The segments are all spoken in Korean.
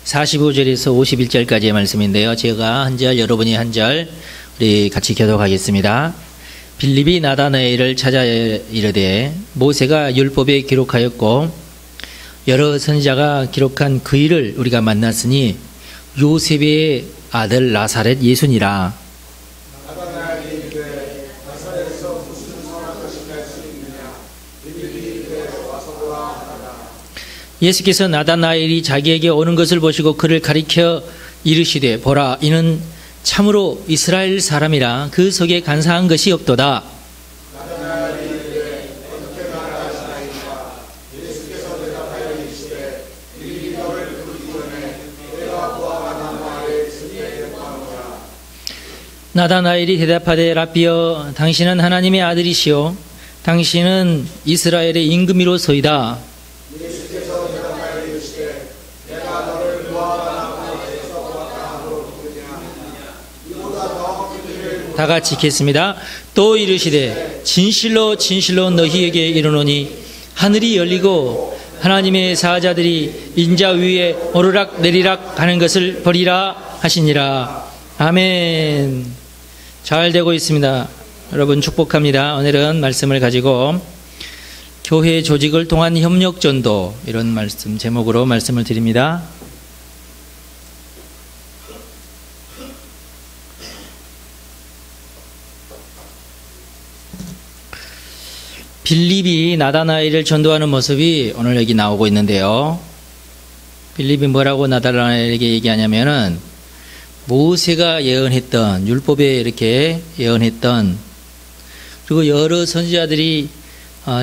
45절에서 51절까지의 말씀인데요. 제가 한 절, 여러분이 한 절, 우리 같이 교독하겠습니다. 빌립이 나다나엘을 찾아 이르되 모세가 율법에 기록하였고 여러 선지자가 기록한 그 일을 우리가 만났으니 요셉의 아들 나사렛 예수니라. 예수께서 나다나엘이 자기에게 오는 것을 보시고 그를 가리켜 이르시되 보라 이는 참으로 이스라엘 사람이라 그 속에 간사한 것이 없도다. 나다나엘이 대답하되 라삐여 당신은 하나님의 아들이시요 당신은 이스라엘의 임금이로소이다. 다 같이 읽겠습니다. 또 이르시되 진실로 진실로 너희에게 이르노니 하늘이 열리고 하나님의 사자들이 인자 위에 오르락 내리락 하는 것을 보리라 하시니라. 아멘. 잘 되고 있습니다. 여러분 축복합니다. 오늘은 말씀을 가지고 교회 조직을 통한 협력전도 이런 말씀 제목으로 말씀을 드립니다. 빌립이 나다나엘을 전도하는 모습이 오늘 여기 나오고 있는데요. 빌립이 뭐라고 나다나엘에게 얘기하냐면은 모세가 예언했던 율법에 이렇게 예언했던 그리고 여러 선지자들이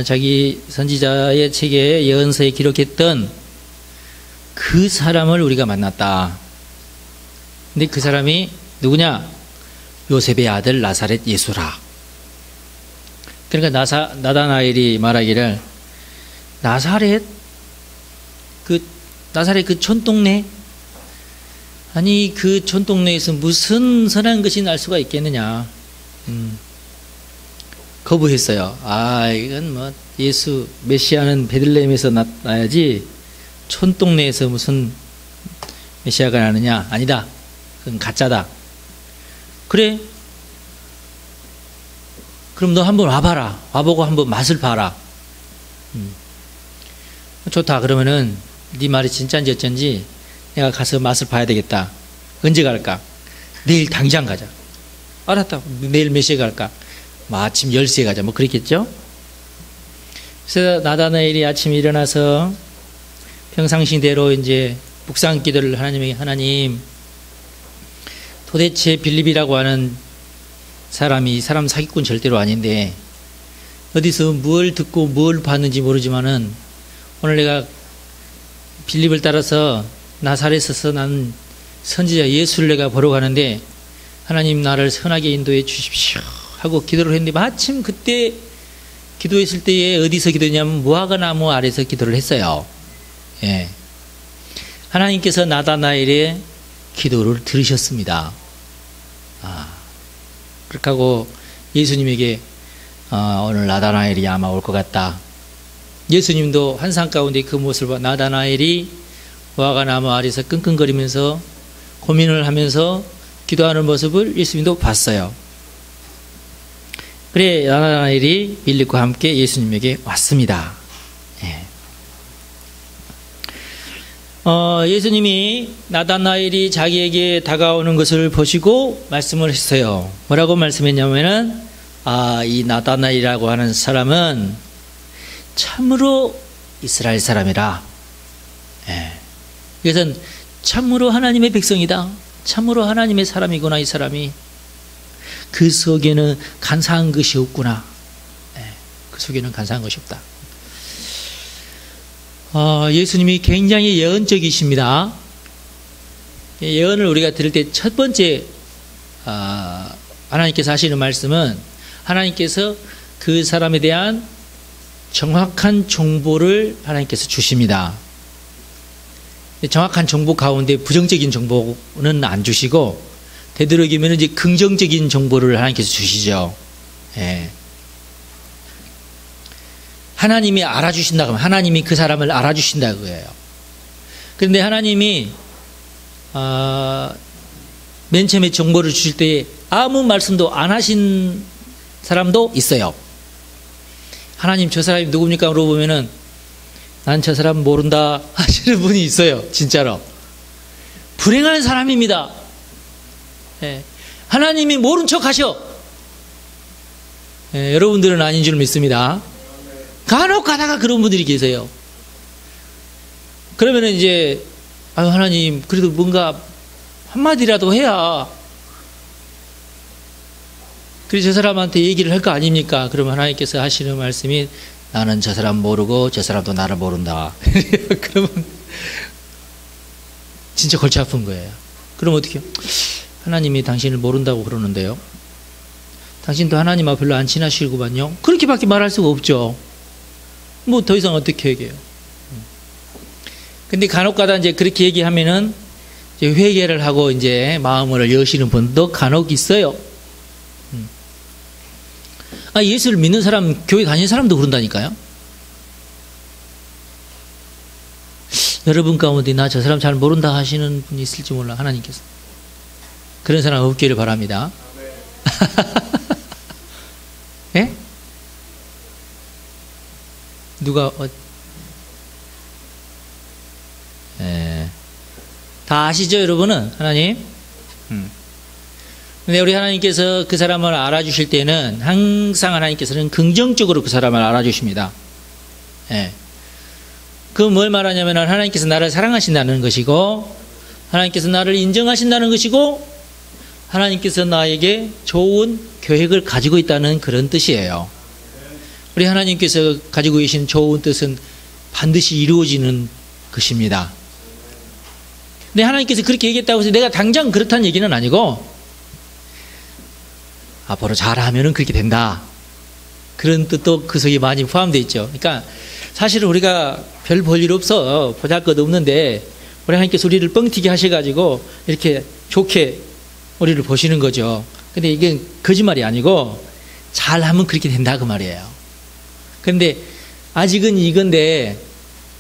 자기 선지자의 책에 예언서에 기록했던 그 사람을 우리가 만났다. 근데 그 사람이 누구냐? 요셉의 아들 나사렛 예수라. 그러니까 나다나엘이 말하기를 나사렛 그 촌동네 아니 그 촌동네에서 무슨 선한 것이 날 수가 있겠느냐. 거부했어요. 이건 뭐 예수 메시아는 베들레헴에서 나야지 촌동네에서 무슨 메시아가 나느냐. 아니다. 그건 가짜다. 그래? 그럼 너 한번 와봐라. 와보고 한번 맛을 봐라. 좋다. 그러면은 네 말이 진짜인지 어쩐지 내가 가서 맛을 봐야 되겠다. 언제 갈까? 내일 당장 가자. 알았다. 내일 몇 시에 갈까? 아침 10시에 가자. 뭐 그랬겠죠? 그래서 나다나엘이 아침에 일어나서 평상시대로 이제 묵상 기도를 하나님 도대체 빌립이라고 하는 사람 사기꾼 절대로 아닌데 어디서 뭘 듣고 뭘 봤는지 모르지만은 오늘 내가 빌립을 따라서 나사렛에서 난 선지자 예수를 내가 보러 가는데 하나님 나를 선하게 인도해 주십시오 하고 기도를 했는데 마침 그때 기도했을 때에 어디서 기도했냐면 무화과 나무 아래서 기도를 했어요. 예. 하나님께서 나다나엘의 기도를 들으셨습니다. 그렇게 하고 예수님에게 오늘 나다나엘이 아마 올 것 같다. 예수님도 환상 가운데 그 모습을 봐. 나다나엘이 무화과 나무 아래서 끙끙거리면서 고민을 하면서 기도하는 모습을 예수님도 봤어요. 그래 나다나엘이 빌립과 함께 예수님에게 왔습니다. 예수님이 나다나엘이 자기에게 다가오는 것을 보시고 말씀을 했어요. 뭐라고 말씀했냐면은 이 나다나엘이라고 하는 사람은 참으로 이스라엘 사람이라. 이것은 참으로 하나님의 백성이다. 참으로 하나님의 사람이구나. 이 사람이 그 속에는 간사한 것이 없구나. 그 속에는 간사한 것이 없다. 예수님이 굉장히 예언적이십니다. 예언을 우리가 들을 때 첫 번째 하나님께서 하시는 말씀은 하나님께서 그 사람에 대한 정확한 정보를 하나님께서 주십니다. 정확한 정보 가운데 부정적인 정보는 안 주시고 되도록이면 이제 긍정적인 정보를 하나님께서 주시죠. 하나님이 알아주신다 그러면 하나님이 그 사람을 알아주신다 그거예요. 그런데 하나님이 맨 처음에 정보를 주실 때 아무 말씀도 안 하신 사람도 있어요. 하나님 저 사람이 누굽니까? 물어보면은 난 저 사람 모른다 하시는 분이 있어요. 진짜로. 불행한 사람입니다. 예. 하나님이 모른 척 하셔. 예, 여러분들은 아닌 줄 믿습니다. 간혹 가다가 그런 분들이 계세요. 그러면은 이제 아유 하나님 그래도 뭔가 한마디라도 해야 그래서 저 사람한테 얘기를 할 거 아닙니까? 그러면 하나님께서 하시는 말씀이 나는 저 사람 모르고 저 사람도 나를 모른다. 그러면 진짜 골치 아픈 거예요. 그럼 어떻게 해요? 하나님이 당신을 모른다고 그러는데요. 당신도 하나님하고 별로 안 친하시구만요. 그렇게밖에 말할 수가 없죠. 뭐 더 이상 어떻게 얘기해요? 근데 간혹가다 이제 그렇게 얘기하면은 이제 회개를 하고 이제 마음을 여시는 분도 간혹 있어요. 예수를 믿는 사람, 교회 다니는 사람도 그런다니까요. 여러분 가운데 나 저 사람 잘 모른다 하시는 분이 있을지 몰라, 하나님께서. 그런 사람 없기를 바랍니다. 예? 누가, 다 아시죠, 여러분은? 하나님? 근데 우리 하나님께서 그 사람을 알아주실 때는 항상 하나님께서는 긍정적으로 그 사람을 알아주십니다. 예. 그 뭘 말하냐면 하나님께서 나를 사랑하신다는 것이고, 하나님께서 나를 인정하신다는 것이고, 하나님께서 나에게 좋은 계획을 가지고 있다는 그런 뜻이에요. 우리 하나님께서 가지고 계신 좋은 뜻은 반드시 이루어지는 것입니다. 근데 하나님께서 그렇게 얘기했다고 해서 내가 당장 그렇다는 얘기는 아니고, 앞으로 잘하면은 그렇게 된다. 그런 뜻도 그 속에 많이 포함되어 있죠. 그러니까 사실은 우리가 별 볼 일 없어. 보잘것 없는데 우리 하나님께서 우리를 뻥튀기 하셔가지고 이렇게 좋게 우리를 보시는 거죠. 근데 이게 거짓말이 아니고 잘하면 그렇게 된다 그 말이에요. 그런데 아직은 이건데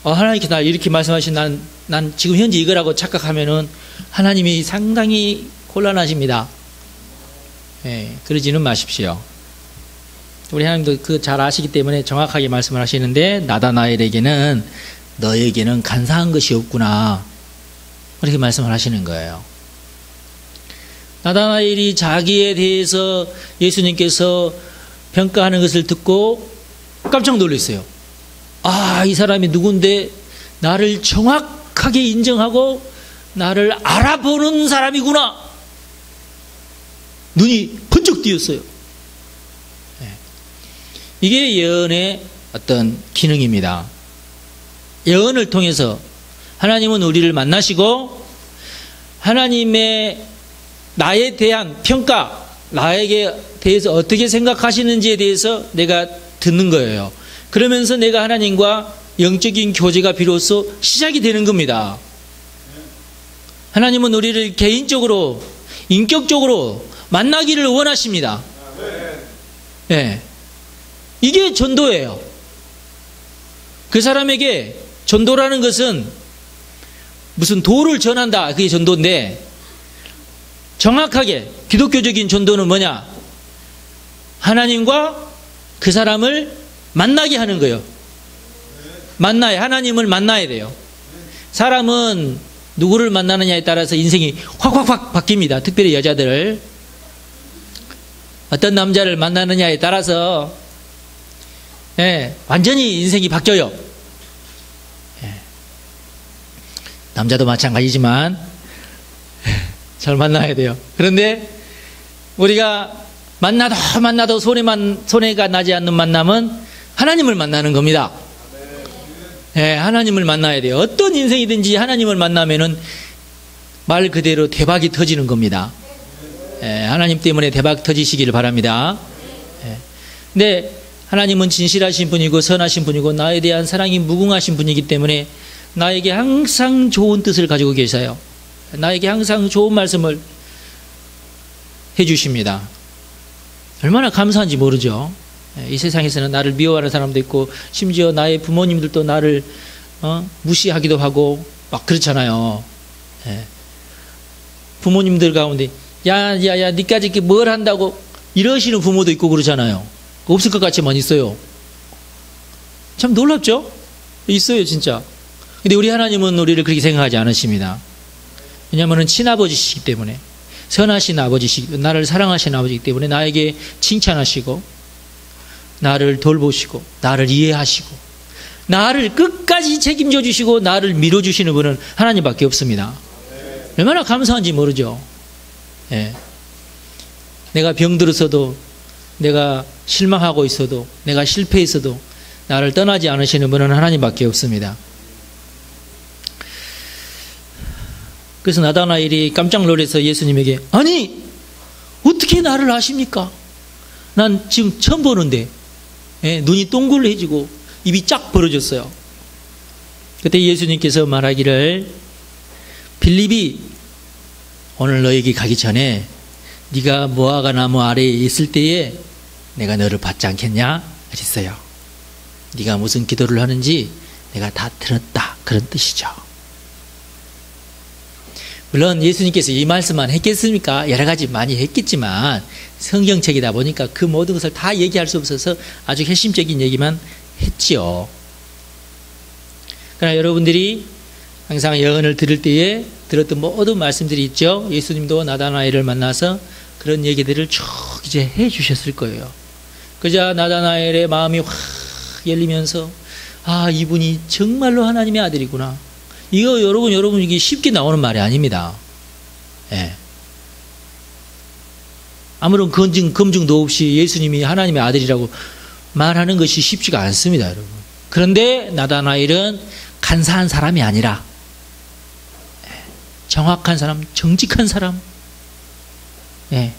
하나님께서 나 이렇게 말씀하신 난 지금 현재 이거라고 착각하면은 하나님이 상당히 곤란하십니다. 예, 그러지는 마십시오. 우리 하나님도 그 잘 아시기 때문에 정확하게 말씀을 하시는데 나다나엘에게는 너에게는 간사한 것이 없구나 그렇게 말씀을 하시는 거예요. 나다나엘이 자기에 대해서 예수님께서 평가하는 것을 듣고 깜짝 놀랐어요. 이 사람이 누군데 나를 정확하게 인정하고 나를 알아보는 사람이구나. 눈이 번쩍 띄었어요. 이게 예언의 어떤 기능입니다. 예언을 통해서 하나님은 우리를 만나시고 하나님의 나에 대한 평가, 나에게 대해서 어떻게 생각하시는지에 대해서 내가 듣는 거예요. 그러면서 내가 하나님과 영적인 교제가 비로소 시작이 되는 겁니다. 하나님은 우리를 개인적으로, 인격적으로 만나기를 원하십니다. 네. 이게 전도예요. 그 사람에게 전도라는 것은 무슨 도를 전한다. 그게 전도인데 정확하게 기독교적인 전도는 뭐냐? 하나님과 그 사람을 만나게 하는 거예요. 하나님을 만나야 돼요. 사람은 누구를 만나느냐에 따라서 인생이 확 바뀝니다. 특별히 여자들. 어떤 남자를 만나느냐에 따라서 완전히 인생이 바뀌어요. 남자도 마찬가지지만 잘 만나야 돼요. 그런데 우리가 만나도 손해가 나지 않는 만남은 하나님을 만나는 겁니다. 하나님을 만나야 돼요. 어떤 인생이든지 하나님을 만나면은 말 그대로 대박이 터지는 겁니다. 하나님 때문에 대박 터지시기를 바랍니다. 근데 하나님은 진실하신 분이고 선하신 분이고 나에 대한 사랑이 무궁하신 분이기 때문에 나에게 항상 좋은 뜻을 가지고 계세요. 나에게 항상 좋은 말씀을 해주십니다. 얼마나 감사한지 모르죠. 이 세상에서는 나를 미워하는 사람도 있고 심지어 나의 부모님들도 나를 무시하기도 하고 막 그렇잖아요. 부모님들 가운데 야야야 니까지 이렇게 뭘 한다고 이러시는 부모도 있고 그러잖아요. 없을 것 같지만 있어요. 참 놀랍죠? 있어요 진짜. 근데 우리 하나님은 우리를 그렇게 생각하지 않으십니다. 왜냐하면 친아버지시기 때문에, 선하신 아버지시기, 나를 사랑하시는 아버지이기 때문에 나에게 칭찬하시고 나를 돌보시고 나를 이해하시고 나를 끝까지 책임져 주시고 나를 밀어주시는 분은 하나님밖에 없습니다. 얼마나 감사한지 모르죠. 예. 내가 병들어서도, 내가 실망하고 있어도, 내가 실패했어도 나를 떠나지 않으시는 분은 하나님밖에 없습니다. 그래서 나다나엘이 깜짝 놀라서 예수님에게 아니 어떻게 나를 아십니까? 난 지금 처음 보는데. 예, 눈이 동글해지고 입이 쫙 벌어졌어요. 그때 예수님께서 말하기를 빌립이 오늘 너에게 가기 전에 네가 무화과 나무 아래에 있을 때에 내가 너를 받지 않겠냐? 그랬어요. 네가 무슨 기도를 하는지 내가 다 들었다, 그런 뜻이죠. 물론 예수님께서 이 말씀만 했겠습니까? 여러 가지 많이 했겠지만 성경책이다 보니까 그 모든 것을 다 얘기할 수 없어서 아주 핵심적인 얘기만 했지요. 그러나 여러분들이 항상 예언을 들을 때에 들었던 모든 말씀들이 있죠. 예수님도 나다나엘을 만나서 그런 얘기들을 쭉 이제 해 주셨을 거예요. 그자 나다나엘의 마음이 확 열리면서 아, 이분이 정말로 하나님의 아들이구나. 이거 여러분 이게 쉽게 나오는 말이 아닙니다. 예. 아무런 검증도 없이 예수님이 하나님의 아들이라고 말하는 것이 쉽지가 않습니다, 여러분. 그런데 나다나엘은 간사한 사람이 아니라 정확한 사람, 정직한 사람, 예.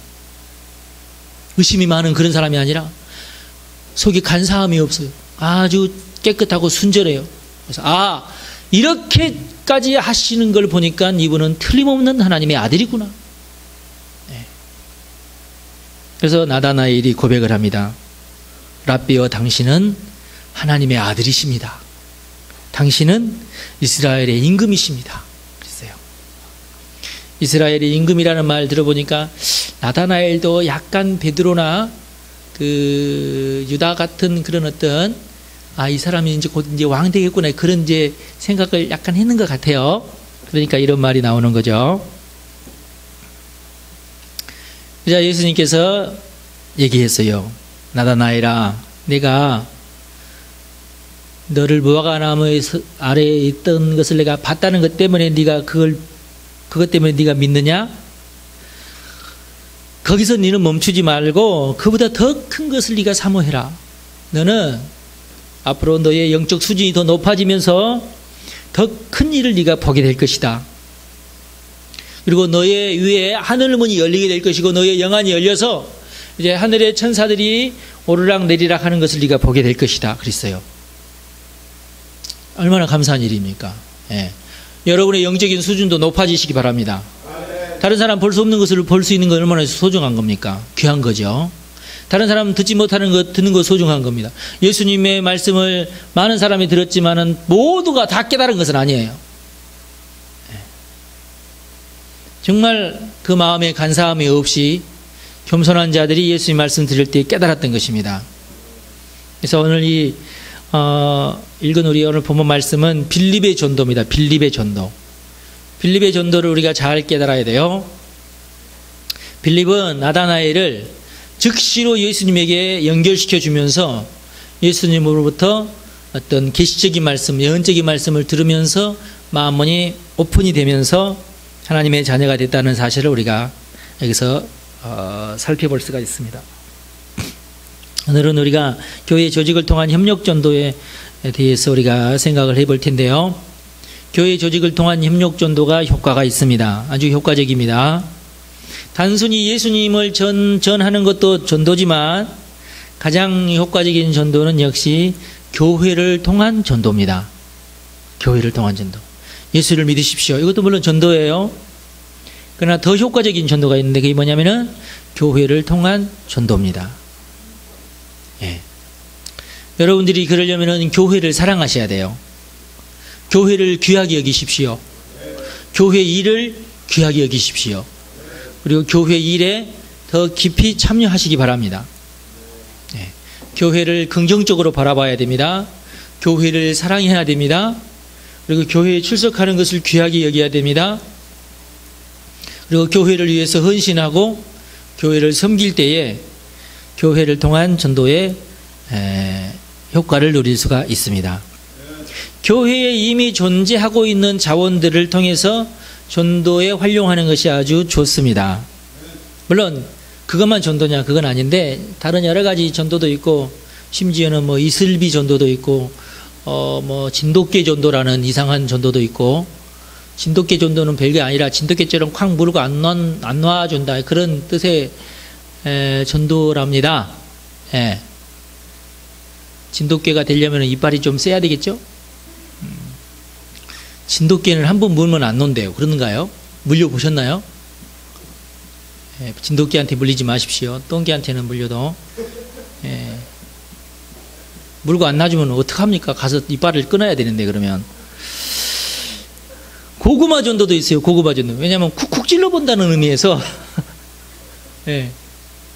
의심이 많은 그런 사람이 아니라 속에 간사함이 없어요. 아주 깨끗하고 순절해요. 그래서 이렇게까지 하시는 걸 보니까 이분은 틀림없는 하나님의 아들이구나. 네. 그래서 나다나엘이 고백을 합니다. 랍비여, 당신은 하나님의 아들이십니다. 당신은 이스라엘의 임금이십니다. 그랬어요. 이스라엘의 임금이라는 말 들어보니까 나다나엘도 약간 베드로나 그 유다 같은 그런 어떤 이 사람이 이제 곧 이제 왕 되겠구나 그런 이제 생각을 약간 했는 것 같아요. 그러니까 이런 말이 나오는 거죠. 그래서 예수님께서 얘기했어요. 나다나엘아, 내가 너를 무화과 나무 아래에 있던 것을 내가 봤다는 것 때문에 네가 그것 때문에 네가 믿느냐? 거기서 너는 멈추지 말고 그보다 더 큰 것을 네가 사모해라. 너는 앞으로 너의 영적 수준이 더 높아지면서 더 큰 일을 네가 보게 될 것이다. 그리고 너의 위에 하늘 문이 열리게 될 것이고 너의 영안이 열려서 이제 하늘의 천사들이 오르락 내리락 하는 것을 네가 보게 될 것이다. 그랬어요. 얼마나 감사한 일입니까? 예. 여러분의 영적인 수준도 높아지시기 바랍니다. 다른 사람 볼 수 없는 것을 볼 수 있는 건 얼마나 소중한 겁니까? 귀한 거죠. 다른 사람 듣지 못하는 것, 듣는 것 소중한 겁니다. 예수님의 말씀을 많은 사람이 들었지만은 모두가 다 깨달은 것은 아니에요. 정말 그 마음에 간사함이 없이 겸손한 자들이 예수님 말씀 들을 때 깨달았던 것입니다. 그래서 오늘 읽은 우리 오늘 본문 말씀은 빌립의 전도입니다. 빌립의 전도. 빌립의 전도를 우리가 잘 깨달아야 돼요. 빌립은 나다나엘을 즉시로 예수님에게 연결시켜 주면서 예수님으로부터 어떤 계시적인 말씀, 예언적인 말씀을 들으면서 마음문이 오픈이 되면서 하나님의 자녀가 됐다는 사실을 우리가 여기서 살펴볼 수가 있습니다. 오늘은 우리가 교회 조직을 통한 협력 전도에 대해서 우리가 생각을 해볼 텐데요. 교회 조직을 통한 협력 전도가 효과가 있습니다. 아주 효과적입니다. 단순히 예수님을 전하는 것도 전도지만 가장 효과적인 전도는 역시 교회를 통한 전도입니다. 교회를 통한 전도. 예수를 믿으십시오. 이것도 물론 전도예요. 그러나 더 효과적인 전도가 있는데 그게 뭐냐면은 교회를 통한 전도입니다. 예. 여러분들이 그러려면은 교회를 사랑하셔야 돼요. 교회를 귀하게 여기십시오. 교회 일을 귀하게 여기십시오. 그리고 교회 일에 더 깊이 참여하시기 바랍니다. 네. 교회를 긍정적으로 바라봐야 됩니다. 교회를 사랑해야 됩니다. 그리고 교회에 출석하는 것을 귀하게 여겨야 됩니다. 그리고 교회를 위해서 헌신하고 교회를 섬길 때에 교회를 통한 전도의 효과를 누릴 수가 있습니다. 교회에 이미 존재하고 있는 자원들을 통해서 전도에 활용하는 것이 아주 좋습니다. 물론 그것만 전도냐 그건 아닌데 다른 여러 가지 전도도 있고 심지어는 뭐 이슬비 전도도 있고 뭐 진돗개 전도라는 이상한 전도도 있고 진돗개 전도는 별게 아니라 진돗개처럼 콱 물고 안 놔준다 그런 뜻의 전도랍니다. 예. 진돗개가 되려면 이빨이 좀 세야 되겠죠? 진돗개는 한 번 물면 안 논대요. 그런가요? 물려보셨나요? 예, 진돗개한테 물리지 마십시오. 똥개한테는 물려도. 예. 물고 안 놔주면 어떡합니까? 가서 이빨을 끊어야 되는데, 그러면. 고구마 전도도 있어요. 고구마 전도. 왜냐하면 쿡쿡 찔러본다는 의미에서. 예.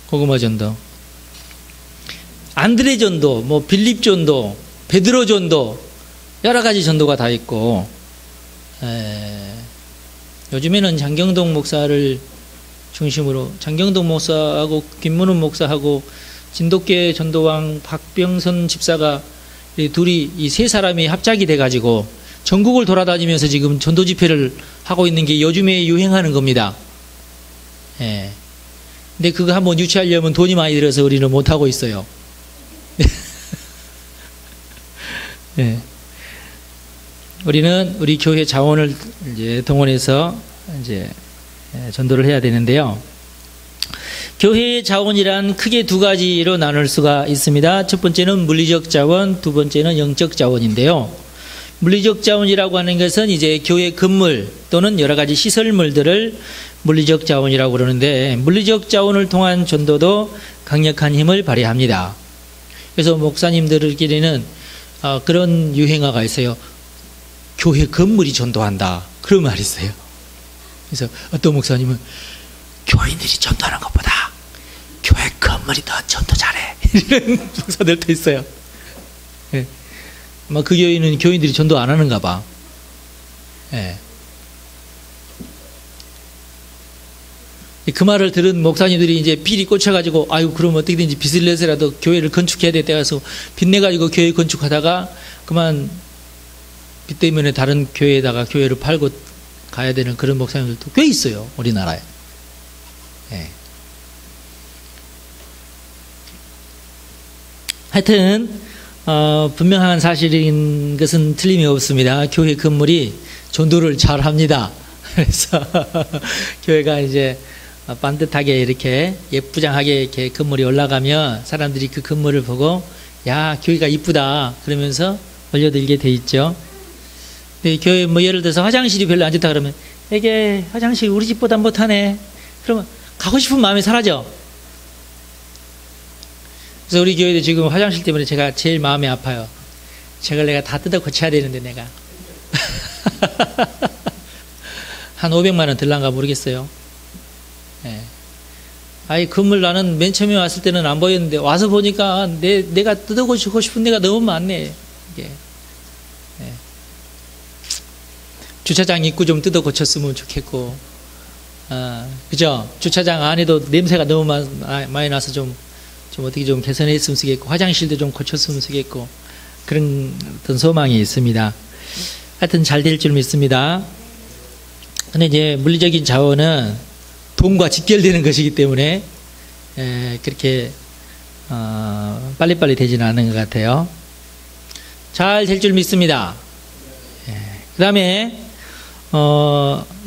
고구마 전도. 안드레 전도, 뭐 빌립 전도, 베드로 전도, 여러 가지 전도가 다 있고, 요즘에는 장경동 목사를 중심으로 장경동 목사하고 김문훈 목사하고 진돗개 전도왕 박병선 집사가 이 세 사람이 합작이 돼가지고 전국을 돌아다니면서 지금 전도 집회를 하고 있는 게 요즘에 유행하는 겁니다. 예. 근데 그거 한번 유치하려면 돈이 많이 들어서 우리는 못하고 있어요. 예. 우리는 우리 교회 자원을 이제 동원해서 이제 전도를 해야 되는데요. 교회의 자원이란 크게 두 가지로 나눌 수가 있습니다. 첫 번째는 물리적 자원, 두 번째는 영적 자원인데요. 물리적 자원이라고 하는 것은 이제 교회 건물 또는 여러 가지 시설물들을 물리적 자원이라고 그러는데 물리적 자원을 통한 전도도 강력한 힘을 발휘합니다. 그래서 목사님들끼리는 그런 유행어가 있어요. 교회 건물이 전도한다. 그런 말이 있어요. 그래서 어떤 목사님은 교인들이 전도하는 것보다 교회 건물이 더 전도 잘해. 이런 목사들도 있어요. 예. 아마 그 교회는 교인들이 전도 안 하는가 봐. 예. 그 말을 들은 목사님들이 이제 필이 꽂혀가지고 아유 그럼 어떻게든지 빚을 내서라도 교회를 건축해야 될 때가 가서 빚 내가지고 교회 건축하다가 그만 빚 때문에 다른 교회에다가 교회를 팔고 가야 되는 그런 목사님들도 꽤 있어요. 우리나라에. 예. 하여튼 분명한 사실인 것은 틀림이 없습니다. 교회 건물이 전도를 잘 합니다. 그래서 교회가 이제 반듯하게 이렇게 예쁘장하게 이렇게 건물이 올라가면 사람들이 그 건물을 보고 야 교회가 이쁘다 그러면서 몰려들게 돼 있죠. 근데 교회 뭐 예를 들어서 화장실이 별로 안 좋다 그러면 이게 화장실 우리 집보다 못하네. 그러면 가고 싶은 마음이 사라져. 그래서 우리 교회도 지금 화장실 때문에 제가 제일 마음이 아파요. 저걸 내가 다 뜯어 고쳐야 되는데 내가 한 500만 원 들란가 모르겠어요. 예. 아이 건물 나는 맨 처음에 왔을 때는 안 보였는데 와서 보니까 내가 뜯어 고치고 싶은 데가 너무 많네. 이게. 예. 주차장 입구 좀 뜯어 고쳤으면 좋겠고, 그죠? 주차장 안에도 냄새가 너무 많이 나서 좀 어떻게 좀 개선했으면 쓰겠고, 화장실도 좀 고쳤으면 쓰겠고, 그런 어떤 소망이 있습니다. 하여튼 잘 될 줄 믿습니다. 근데 이제 물리적인 자원은 돈과 직결되는 것이기 때문에, 그렇게, 빨리빨리 되지는 않는 것 같아요. 잘 될 줄 믿습니다. 그 다음에,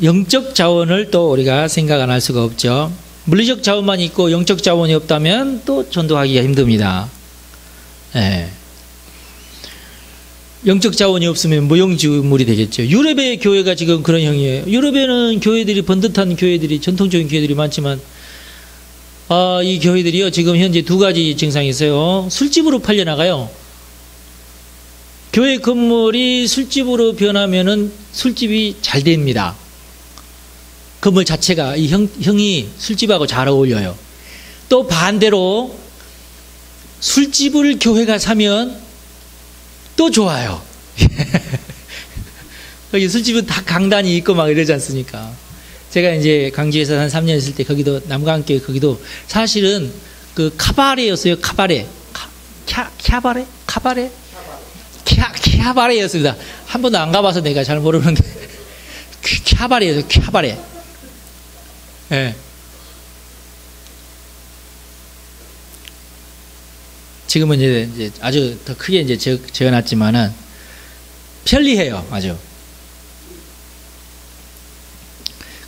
영적 자원을 또 우리가 생각 안 할 수가 없죠. 물리적 자원만 있고 영적 자원이 없다면 또 전도하기가 힘듭니다. 예. 영적 자원이 없으면 무용지물이 되겠죠. 유럽의 교회가 지금 그런 형이에요. 유럽에는 교회들이 번듯한 교회들이 전통적인 교회들이 많지만 이 교회들이요 지금 현재 두 가지 증상이 있어요. 술집으로 팔려나가요. 교회 건물이 술집으로 변하면은 술집이 잘 됩니다. 건물 자체가 이 형이 술집하고 잘 어울려요. 또 반대로 술집을 교회가 사면 또 좋아요. 거기 술집은 다 강단이 있고 막 이러지 않습니까? 제가 이제 광주에서 한 3년 있을 때 거기도 남강교회 거기도 사실은 그 카바레였어요. 카바레. 캬바레? 카바레? 캬바레였습니다. 한 번도 안 가봐서 내가 잘 모르는데 캬바레였어요. 캬바레. 예. 지금은 이제 아주 더 크게 이제 지어놨지만은 편리해요. 아주.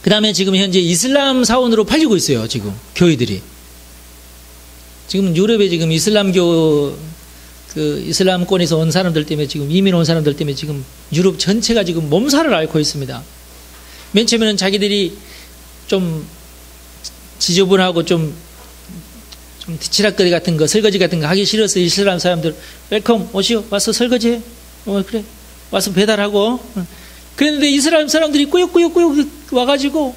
그 다음에 지금 현재 이슬람 사원으로 팔리고 있어요. 지금 교회들이. 지금 유럽에 지금 이슬람교 그 이슬람권에서 온 사람들 때문에 지금 이민 온 사람들 때문에 지금 유럽 전체가 지금 몸살을 앓고 있습니다. 맨 처음에는 자기들이 좀 지저분하고 좀 뒤치락거리 같은 거, 설거지 같은 거 하기 싫어서 이슬람 사람들 웰컴 오시오 와서 설거지해. 그래 와서 배달하고. 그랬는데 이슬람 사람들이 꾸역꾸역 와가지고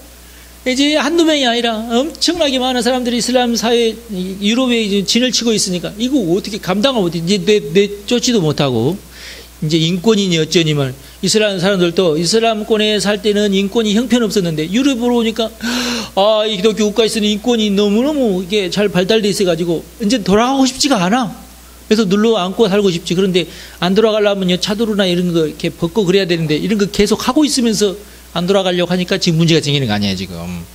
이제 한두 명이 아니라 엄청나게 많은 사람들이 이슬람 사회 유럽에 진을 치고 있으니까 이거 어떻게 감당을 못해. 이제 내쫓지도 못하고 이제 인권이니 어쩌니만 이슬람 사람들도 이슬람권에 살 때는 인권이 형편없었는데 유럽으로 오니까 이 기독교 국가에 있으니 인권이 너무너무 이게 잘 발달돼 있어가지고 이제 돌아가고 싶지가 않아. 그래서 눌러 앉고 살고 싶지. 그런데 안 돌아가려면 차도로나 이런 거 이렇게 벗고 그래야 되는데 이런 거 계속 하고 있으면서 안 돌아가려고 하니까 지금 문제가 생기는 거 아니에요, 지금.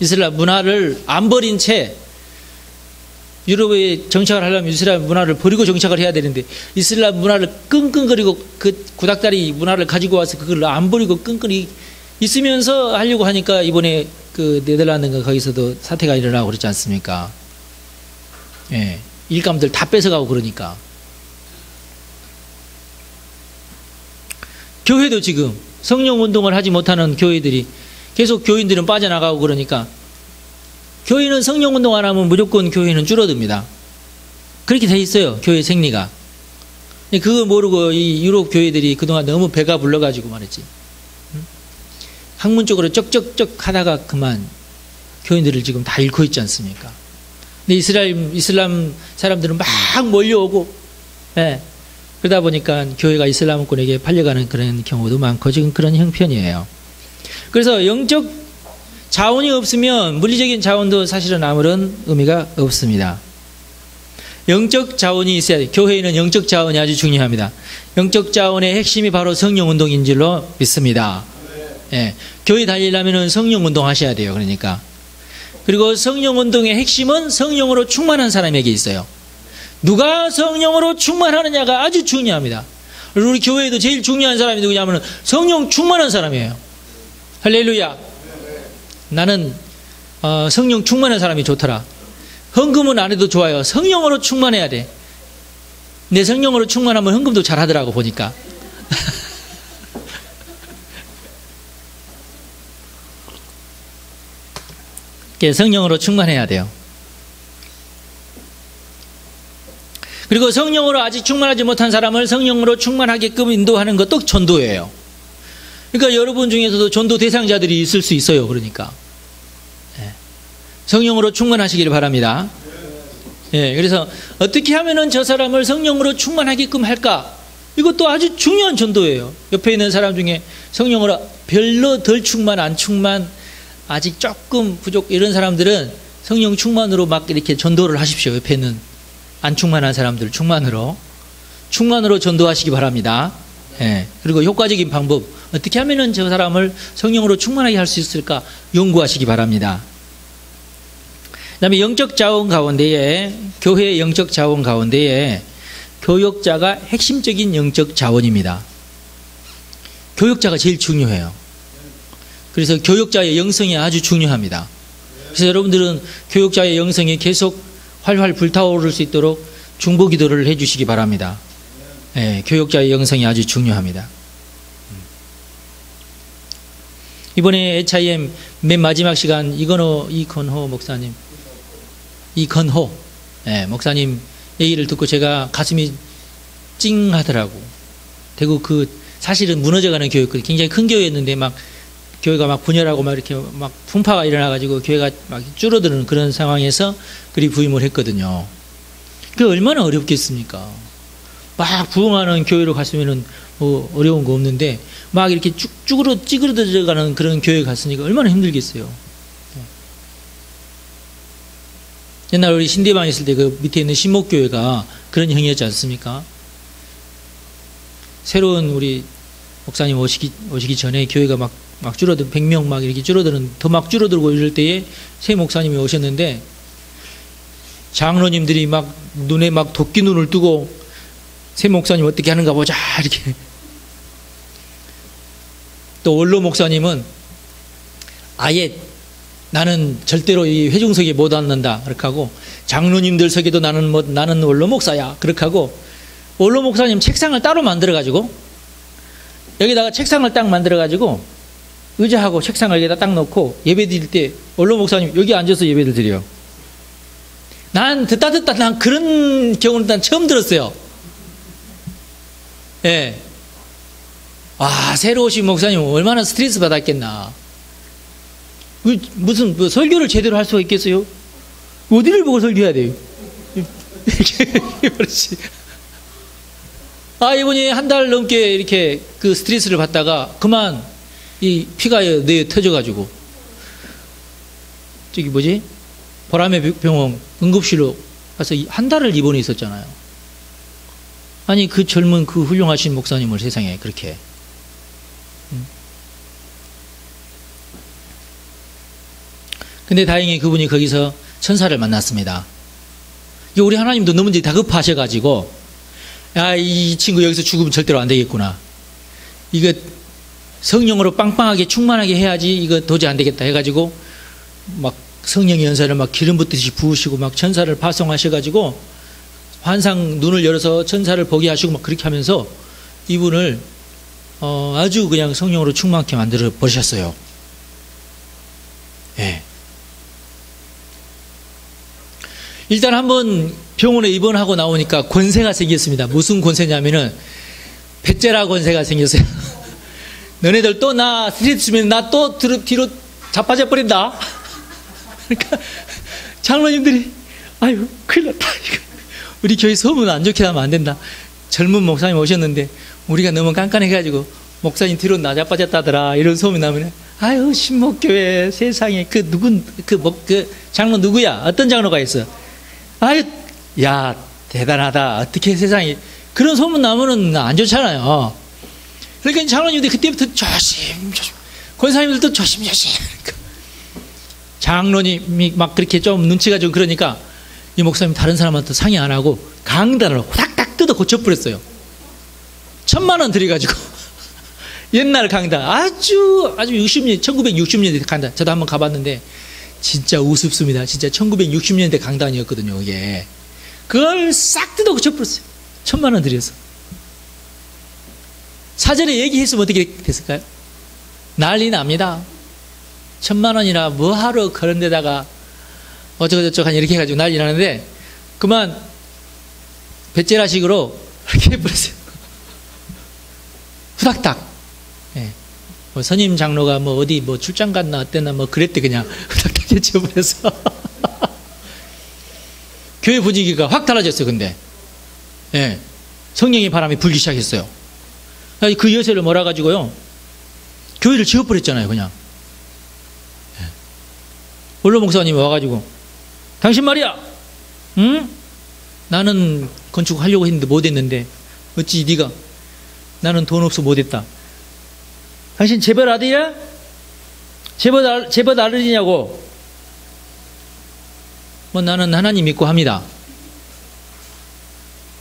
이슬람 문화를 안 버린 채 유럽에 정착을 하려면 이슬람 문화를 버리고 정착을 해야 되는데 이슬람 문화를 끙끙거리고 그 구닥다리 문화를 가지고 와서 그걸 안 버리고 끙끙이 있으면서 하려고 하니까 이번에 그 네덜란드가 거기서도 사태가 일어나고 그렇지 않습니까? 예. 일감들 다 뺏어가고 그러니까. 교회도 지금 성령 운동을 하지 못하는 교회들이 계속 교인들은 빠져나가고 그러니까 교회는 성령 운동 안 하면 무조건 교회는 줄어듭니다. 그렇게 돼 있어요. 교회 생리가. 그거 모르고 이 유럽 교회들이 그동안 너무 배가 불러가지고 말했지. 학문적으로 쩍쩍쩍 하다가 그만 교인들을 지금 다 잃고 있지 않습니까? 근데 이슬람 사람들은 막 몰려오고, 예. 그러다 보니까 교회가 이슬람권에게 팔려가는 그런 경우도 많고 지금 그런 형편이에요. 그래서 영적 자원이 없으면 물리적인 자원도 사실은 아무런 의미가 없습니다. 영적 자원이 있어야 돼요. 교회에는 영적 자원이 아주 중요합니다. 영적 자원의 핵심이 바로 성령 운동인 줄로 믿습니다. 예. 교회 다니려면 성령 운동 하셔야 돼요. 그러니까. 그리고 성령 운동의 핵심은 성령으로 충만한 사람에게 있어요. 누가 성령으로 충만하느냐가 아주 중요합니다. 우리 교회에도 제일 중요한 사람이 누구냐면 성령 충만한 사람이에요. 할렐루야. 나는 성령 충만한 사람이 좋더라. 헌금은 안 해도 좋아요. 성령으로 충만해야 돼. 내 성령으로 충만하면 헌금도 잘하더라고 보니까. 성령으로 충만해야 돼요. 그리고 성령으로 아직 충만하지 못한 사람을 성령으로 충만하게끔 인도하는 것도 전도예요. 그러니까 여러분 중에서도 전도 대상자들이 있을 수 있어요. 그러니까 성령으로 충만하시기를 바랍니다. 그래서 어떻게 하면은 저 사람을 성령으로 충만하게끔 할까? 이것도 아주 중요한 전도예요. 옆에 있는 사람 중에 성령으로 별로 덜 충만, 안 충만, 아직 조금 부족 이런 사람들은 성령 충만으로 막 이렇게 전도를 하십시오. 옆에 있는 안 충만한 사람들 충만으로 전도하시기 바랍니다. 그리고 효과적인 방법 어떻게 하면은 저 사람을 성령으로 충만하게 할 수 있을까 연구하시기 바랍니다. 그다음에 영적 자원 가운데에 교회의 영적 자원 가운데에 교역자가 핵심적인 영적 자원입니다. 교역자가 제일 중요해요. 그래서 교역자의 영성이 아주 중요합니다. 그래서 여러분들은 교역자의 영성이 계속 활활 불타오를 수 있도록 중보기도를 해주시기 바랍니다. 교역자의 영성이 아주 중요합니다. 이번에 HIM 맨 마지막 시간 이건호 목사님, 목사님 얘기를 듣고 제가 가슴이 찡하더라고. 대구 사실은 무너져가는 교회였거든요. 굉장히 큰 교회였는데 막 교회가 막 분열하고 막 이렇게 막 풍파가 일어나가지고 교회가 막 줄어드는 그런 상황에서 그리 부임을 했거든요. 그게 얼마나 어렵겠습니까? 막 부흥하는 교회로 갔으면은 뭐 어려운 거 없는데 막 이렇게 찌그러져가는 그런 교회 갔으니까 얼마나 힘들겠어요. 옛날 우리 신대방에 있을 때 그 밑에 있는 신목교회가 그런 형이었지 않습니까? 새로운 우리 목사님 오시기 전에 교회가 막 줄어들 100명 막 이렇게 줄어드는 더 막 줄어들고 이럴 때에 새 목사님이 오셨는데 장로님들이 막 눈에 막 도끼 눈을 뜨고 새 목사님 어떻게 하는가 보자 이렇게. 또 원로 목사님은 아예 나는 절대로 이 회중석에 못 앉는다 그렇게 하고 장로님들 석에도 나는 원로 목사야 그렇게 하고 원로 목사님 책상을 따로 만들어 가지고 여기다가 책상을 딱 만들어 가지고 의자하고 책상을 여기다 딱 놓고 예배 드릴 때 원로 목사님 여기 앉아서 예배를 드려요. 난 듣다 난 그런 경우는 난 처음 들었어요. 예. 와, 새로 오신 목사님 얼마나 스트레스 받았겠나. 무슨 설교를 제대로 할 수가 있겠어요? 어디를 보고 설교해야 돼요? 이분이 한 달 넘게 이렇게 그 스트레스를 받다가 그만 이 피가 뇌에 터져가지고 저기 뭐지? 보라매 병원 응급실로 가서 한 달을 입원해 있었잖아요. 아니 그 젊은 그 훌륭하신 목사님을 세상에 그렇게. 근데 다행히 그분이 거기서 천사를 만났습니다. 우리 하나님도 너무 이제 다급하셔가지고 이 친구 여기서 죽으면 절대로 안 되겠구나. 이거 성령으로 빵빵하게 충만하게 해야지 이거 도저히 안 되겠다 해가지고 막 성령의 연사를 막 기름 붓듯이 부으시고 막 천사를 파송하셔가지고 환상 눈을 열어서 천사를 보게 하시고 막 그렇게 하면서 이분을 아주 그냥 성령으로 충만하게 만들어 버리셨어요. 예. 일단 한번 병원에 입원하고 나오니까 권세가 생겼습니다. 무슨 권세냐면은 배째라 권세가 생겼어요. 너네들 또 나 스트레스 주면 나 또 뒤로 자빠져 버린다. 그러니까 장로님들이 아유 큰일 났다. 우리 교회 소문 안 좋게 하면 안 된다. 젊은 목사님 오셨는데 우리가 너무 깐깐해가지고 목사님 뒤로 나 자빠졌다더라 이런 소문이 나면 아유 신목교회 세상에 그 장로 누구야? 어떤 장로가 있어? 아유 야 대단하다. 어떻게 세상에 그런 소문 나면은 안 좋잖아요. 그러니까 장로님들이 그때부터 조심 권사님들도 조심 그러니까 장로님이 막 그렇게 좀 눈치가 좀 그러니까 이 목사님 다른 사람한테 상의 안 하고 강단을 후닥닥 뜯어 고쳐버렸어요. 1,000,000원 들여가지고 옛날 강단 아주 1960년대 강단 저도 한번 가봤는데 진짜 우습습니다. 진짜 1960년대 강단이었거든요. 이게 그걸 싹 뜯어 고쳐버렸어요. 1,000,000원 들여서. 사전에 얘기했으면 어떻게 됐을까요? 난리 납니다. 1,000,000원이나 뭐 하러 그런 데다가 어쩌고저쩌고 이렇게 해가지고 난리 나는데 그만 배째라식으로 이렇게 해버렸어요. 후닥닥. 예. 뭐 선임 장로가 뭐 어디 뭐 출장 갔나 어땠나 뭐 그랬대 그냥 후닥닥 해치워버려서 교회 분위기가 확 달라졌어요. 근데 예. 성령의 바람이 불기 시작했어요. 그 여세를 몰아가지고요 교회를 지워버렸잖아요. 그냥 원로 목사님이 와가지고 당신 말이야 응? 나는 건축하려고 했는데 못했는데 어찌 네가 나는 돈 없어 못했다. 당신 재벌 아들이야? 재벌 아들이냐고. 뭐 나는 하나님 믿고 합니다.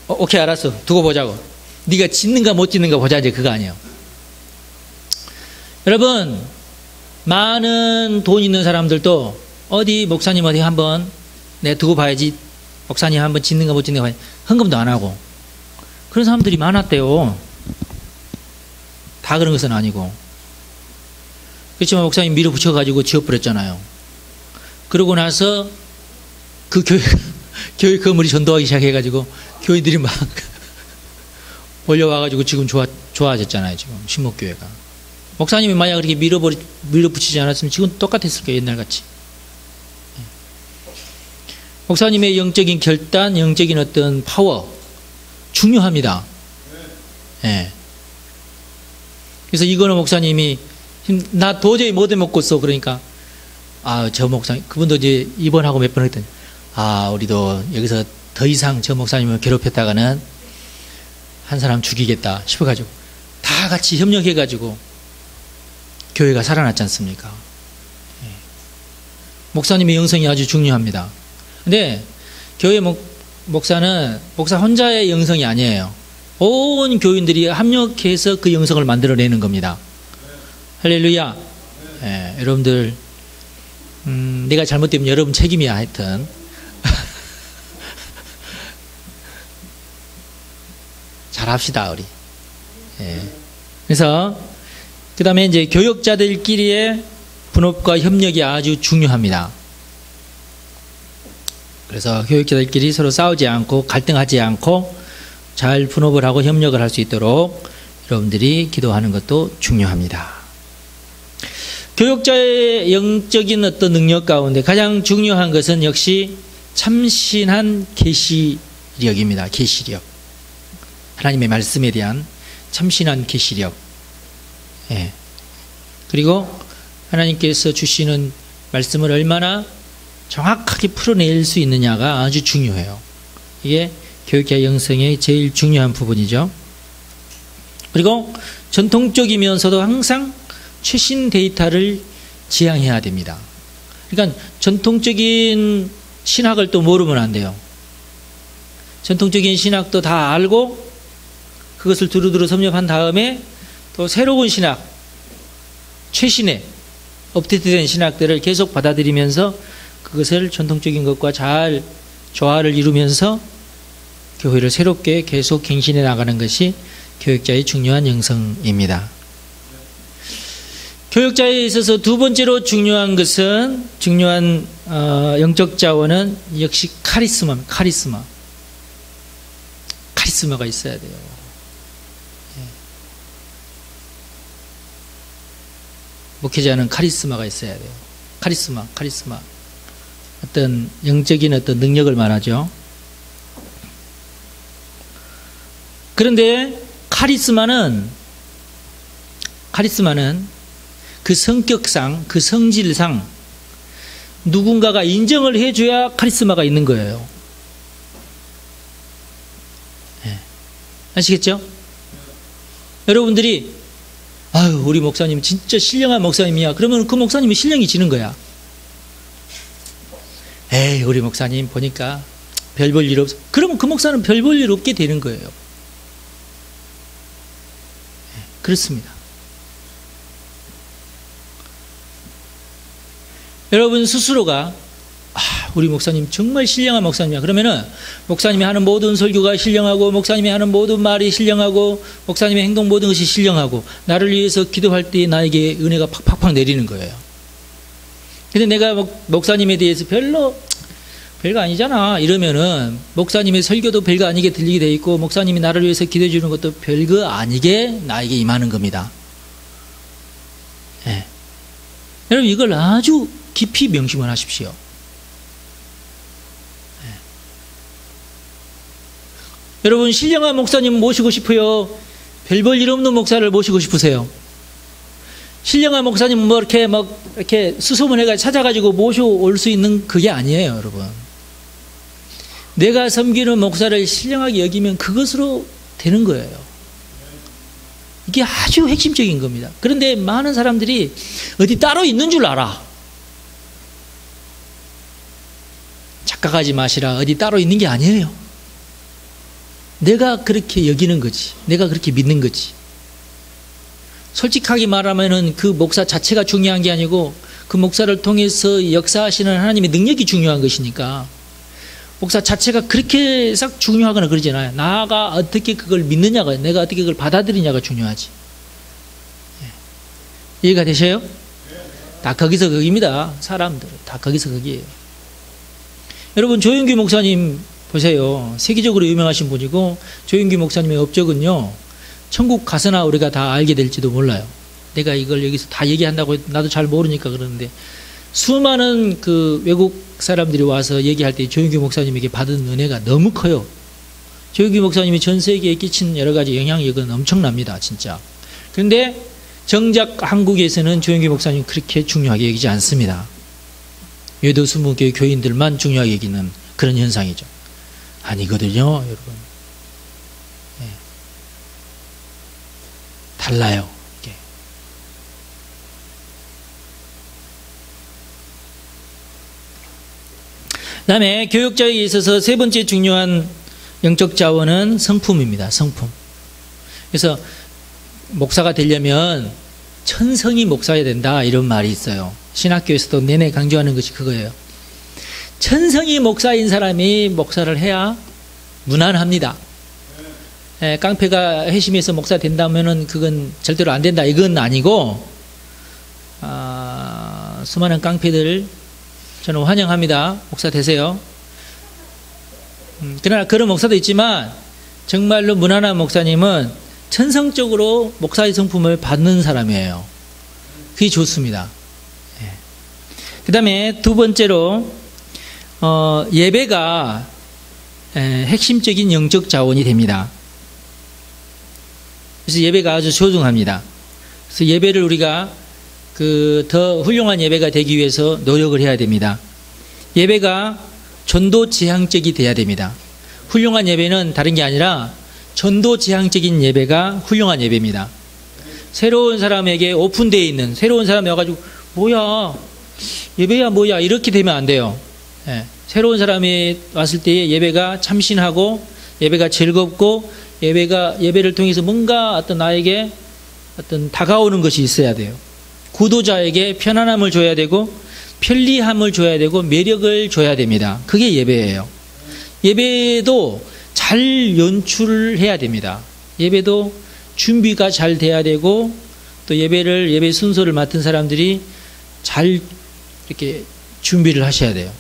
오케이 알았어 두고 보자고. 네가 짓는가 못 짓는가 보자 이제 그거 아니에요. 여러분 많은 돈 있는 사람들도 어디 목사님 어디 한번 내가 두고 봐야지 목사님 한번 짓는가 못 짓는가 봐야지 헌금도 안 하고 그런 사람들이 많았대요. 다 그런 것은 아니고 그렇지만 목사님 밀어붙여가지고 지어버렸잖아요. 그러고 나서 그 교회 건물이 전도하기 시작해가지고 교인들이 막 몰려와가지고 지금 좋아졌잖아요. 지금 신목교회가. 목사님이 만약 그렇게 밀어붙이지 않았으면 지금 똑같았을 거예요, 옛날같이. 목사님의 영적인 결단, 영적인 어떤 파워, 중요합니다. 예. 그래서 이거는 목사님이, 나 도저히 못 해먹겠어. 그러니까, 저 목사님, 그분도 이제 입원하고 몇 번 했더니, 우리도 여기서 더 이상 저 목사님을 괴롭혔다가는 한 사람 죽이겠다 싶어가지고, 다 같이 협력해가지고, 교회가 살아났지 않습니까? 예. 목사님의 영성이 아주 중요합니다. 근데 교회 목사는 목사 혼자의 영성이 아니에요. 온 교인들이 합력해서 그 영성을 만들어내는 겁니다. 할렐루야. 예, 여러분들 내가 잘못되면 여러분 책임이야. 하여튼 잘합시다 우리. 예. 그래서 그 다음에 이제 교역자들끼리의 분업과 협력이 아주 중요합니다. 그래서 교역자들끼리 서로 싸우지 않고 갈등하지 않고 잘 분업을 하고 협력을 할 수 있도록 여러분들이 기도하는 것도 중요합니다. 교역자의 영적인 어떤 능력 가운데 가장 중요한 것은 역시 참신한 계시력입니다. 계시력. 하나님의 말씀에 대한 참신한 계시력. 예. 그리고 하나님께서 주시는 말씀을 얼마나 정확하게 풀어낼 수 있느냐가 아주 중요해요. 이게 교육자 영성의 제일 중요한 부분이죠. 그리고 전통적이면서도 항상 최신 데이터를 지향해야 됩니다. 그러니까 전통적인 신학을 또 모르면 안 돼요. 전통적인 신학도 다 알고 그것을 두루두루 섭렵한 다음에 또 새로운 신학, 최신의 업데이트된 신학들을 계속 받아들이면서 그것을 전통적인 것과 잘 조화를 이루면서 교회를 새롭게 계속 갱신해 나가는 것이 교역자의 중요한 영성입니다. 교역자에 있어서 두 번째로 중요한 것은 중요한 영적 자원은 역시 카리스마가 있어야 돼요. 목회자는 카리스마가 있어야 돼요. 카리스마. 어떤 영적인 어떤 능력을 말하죠. 그런데 카리스마는 그 성격상, 그 성질상 누군가가 인정을 해줘야 카리스마가 있는 거예요. 네. 아시겠죠? 여러분들이 우리 목사님 진짜 신령한 목사님이야. 그러면 그 목사님이 신령이 지는 거야. 우리 목사님 보니까 별 볼 일 없어. 그러면 그 목사는 별 볼 일 없게 되는 거예요. 그렇습니다. 여러분 스스로가 우리 목사님 정말 신령한 목사님이야. 그러면은 목사님이 하는 모든 설교가 신령하고 목사님이 하는 모든 말이 신령하고 목사님의 행동 모든 것이 신령하고 나를 위해서 기도할 때 나에게 은혜가 팍팍팍 내리는 거예요. 근데 내가 목사님에 대해서 별거 아니잖아 이러면은 목사님의 설교도 별거 아니게 들리게 돼 있고 목사님이 나를 위해서 기도해 주는 것도 별거 아니게 나에게 임하는 겁니다. 예. 여러분 이걸 아주 깊이 명심을 하십시오. 예. 여러분 신령한 목사님 모시고 싶어요? 별 볼 일 없는 목사를 모시고 싶으세요? 신령한 목사님 이렇게 수소문해가 찾아가지고 모셔올 수 있는 그게 아니에요, 여러분. 내가 섬기는 목사를 신령하게 여기면 그것으로 되는 거예요. 이게 아주 핵심적인 겁니다. 그런데 많은 사람들이 어디 따로 있는 줄 알아. 착각하지 마시라. 어디 따로 있는 게 아니에요. 내가 그렇게 여기는 거지. 내가 그렇게 믿는 거지. 솔직하게 말하면은 그 목사 자체가 중요한 게 아니고 그 목사를 통해서 역사하시는 하나님의 능력이 중요한 것이니까 목사 자체가 그렇게 싹 중요하거나 그러지 않아요. 나가 어떻게 그걸 믿느냐가, 내가 어떻게 그걸 받아들이냐가 중요하지. 이해가 되셔요? 다 거기서 거기입니다. 사람들 다 거기서 거기예요. 여러분 조영규 목사님 보세요. 세계적으로 유명하신 분이고 조영규 목사님의 업적은요 천국 가서나 우리가 다 알게 될지도 몰라요. 내가 이걸 여기서 다 얘기한다고 해도 나도 잘 모르니까 그러는데, 수많은 그 외국 사람들이 와서 얘기할 때 조영규 목사님에게 받은 은혜가 너무 커요. 조영규 목사님이 전 세계에 끼친 여러 가지 영향력은 엄청납니다, 진짜. 그런데 정작 한국에서는 조영규 목사님 그렇게 중요하게 여기지 않습니다. 외도 수문교회 교인들만 중요하게 여기는 그런 현상이죠. 아니거든요, 여러분. 네. 달라요. 이게. 그 다음에 교역자에게 있어서 세 번째 중요한 영적 자원은 성품입니다. 성품. 그래서 목사가 되려면 천성이 목사야 된다, 이런 말이 있어요. 신학교에서도 내내 강조하는 것이 그거예요. 천성이 목사인 사람이 목사를 해야 무난합니다. 깡패가 회심해서 목사 된다면은 그건 절대로 안 된다, 이건 아니고, 수많은 깡패들 저는 환영합니다. 목사 되세요. 그러나 그런 목사도 있지만 정말로 무난한 목사님은 천성적으로 목사의 성품을 받는 사람이에요. 그게 좋습니다. 그 다음에 두 번째로 예배가 핵심적인 영적 자원이 됩니다. 그래서 예배가 아주 소중합니다. 그래서 예배를 우리가 더 훌륭한 예배가 되기 위해서 노력을 해야 됩니다. 예배가 전도지향적이 돼야 됩니다. 훌륭한 예배는 다른 게 아니라 전도지향적인 예배가 훌륭한 예배입니다. 새로운 사람에게 오픈되어 있는, 새로운 사람이 와가지고 뭐야 예배야 뭐야 이렇게 되면 안 돼요. 새로운 사람이 왔을 때에 예배가 참신하고 예배가 즐겁고 예배를 통해서 뭔가 어떤 나에게 어떤 다가오는 것이 있어야 돼요. 구도자에게 편안함을 줘야 되고 편리함을 줘야 되고 매력을 줘야 됩니다. 그게 예배예요. 예배도 잘 연출해야 됩니다. 예배도 준비가 잘 돼야 되고, 또 예배 순서를 맡은 사람들이 잘 이렇게 준비를 하셔야 돼요.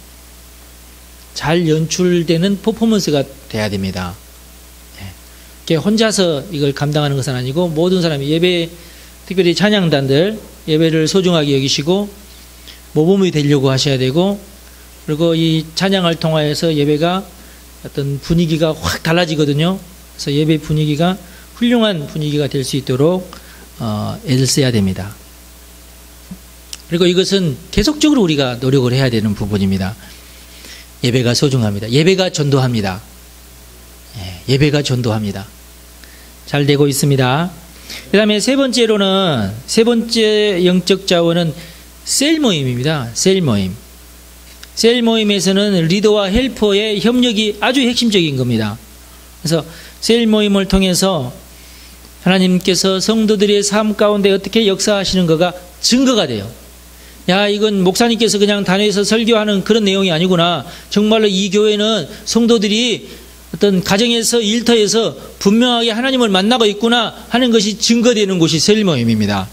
잘 연출되는 퍼포먼스가 돼야 됩니다. 혼자서 이걸 감당하는 것은 아니고 모든 사람이 특별히 찬양단들 예배를 소중하게 여기시고 모범이 되려고 하셔야 되고, 그리고 이 찬양을 통하여서 예배가 어떤 분위기가 확 달라지거든요. 그래서 예배 분위기가 훌륭한 분위기가 될 수 있도록 애를 써야 됩니다. 그리고 이것은 계속적으로 우리가 노력을 해야 되는 부분입니다. 예배가 소중합니다. 예배가 전도합니다. 예배가 전도합니다. 잘 되고 있습니다. 그 다음에 세 번째 영적 자원은 셀 모임입니다. 셀 모임. 셀 모임에서는 리더와 헬퍼의 협력이 아주 핵심적인 겁니다. 그래서 셀 모임을 통해서 하나님께서 성도들의 삶 가운데 어떻게 역사하시는 거가 증거가 돼요. 야, 이건 목사님께서 그냥 단회에서 설교하는 그런 내용이 아니구나. 정말로 이 교회는 성도들이 어떤 가정에서 일터에서 분명하게 하나님을 만나고 있구나 하는 것이 증거되는 곳이 셀 모임입니다.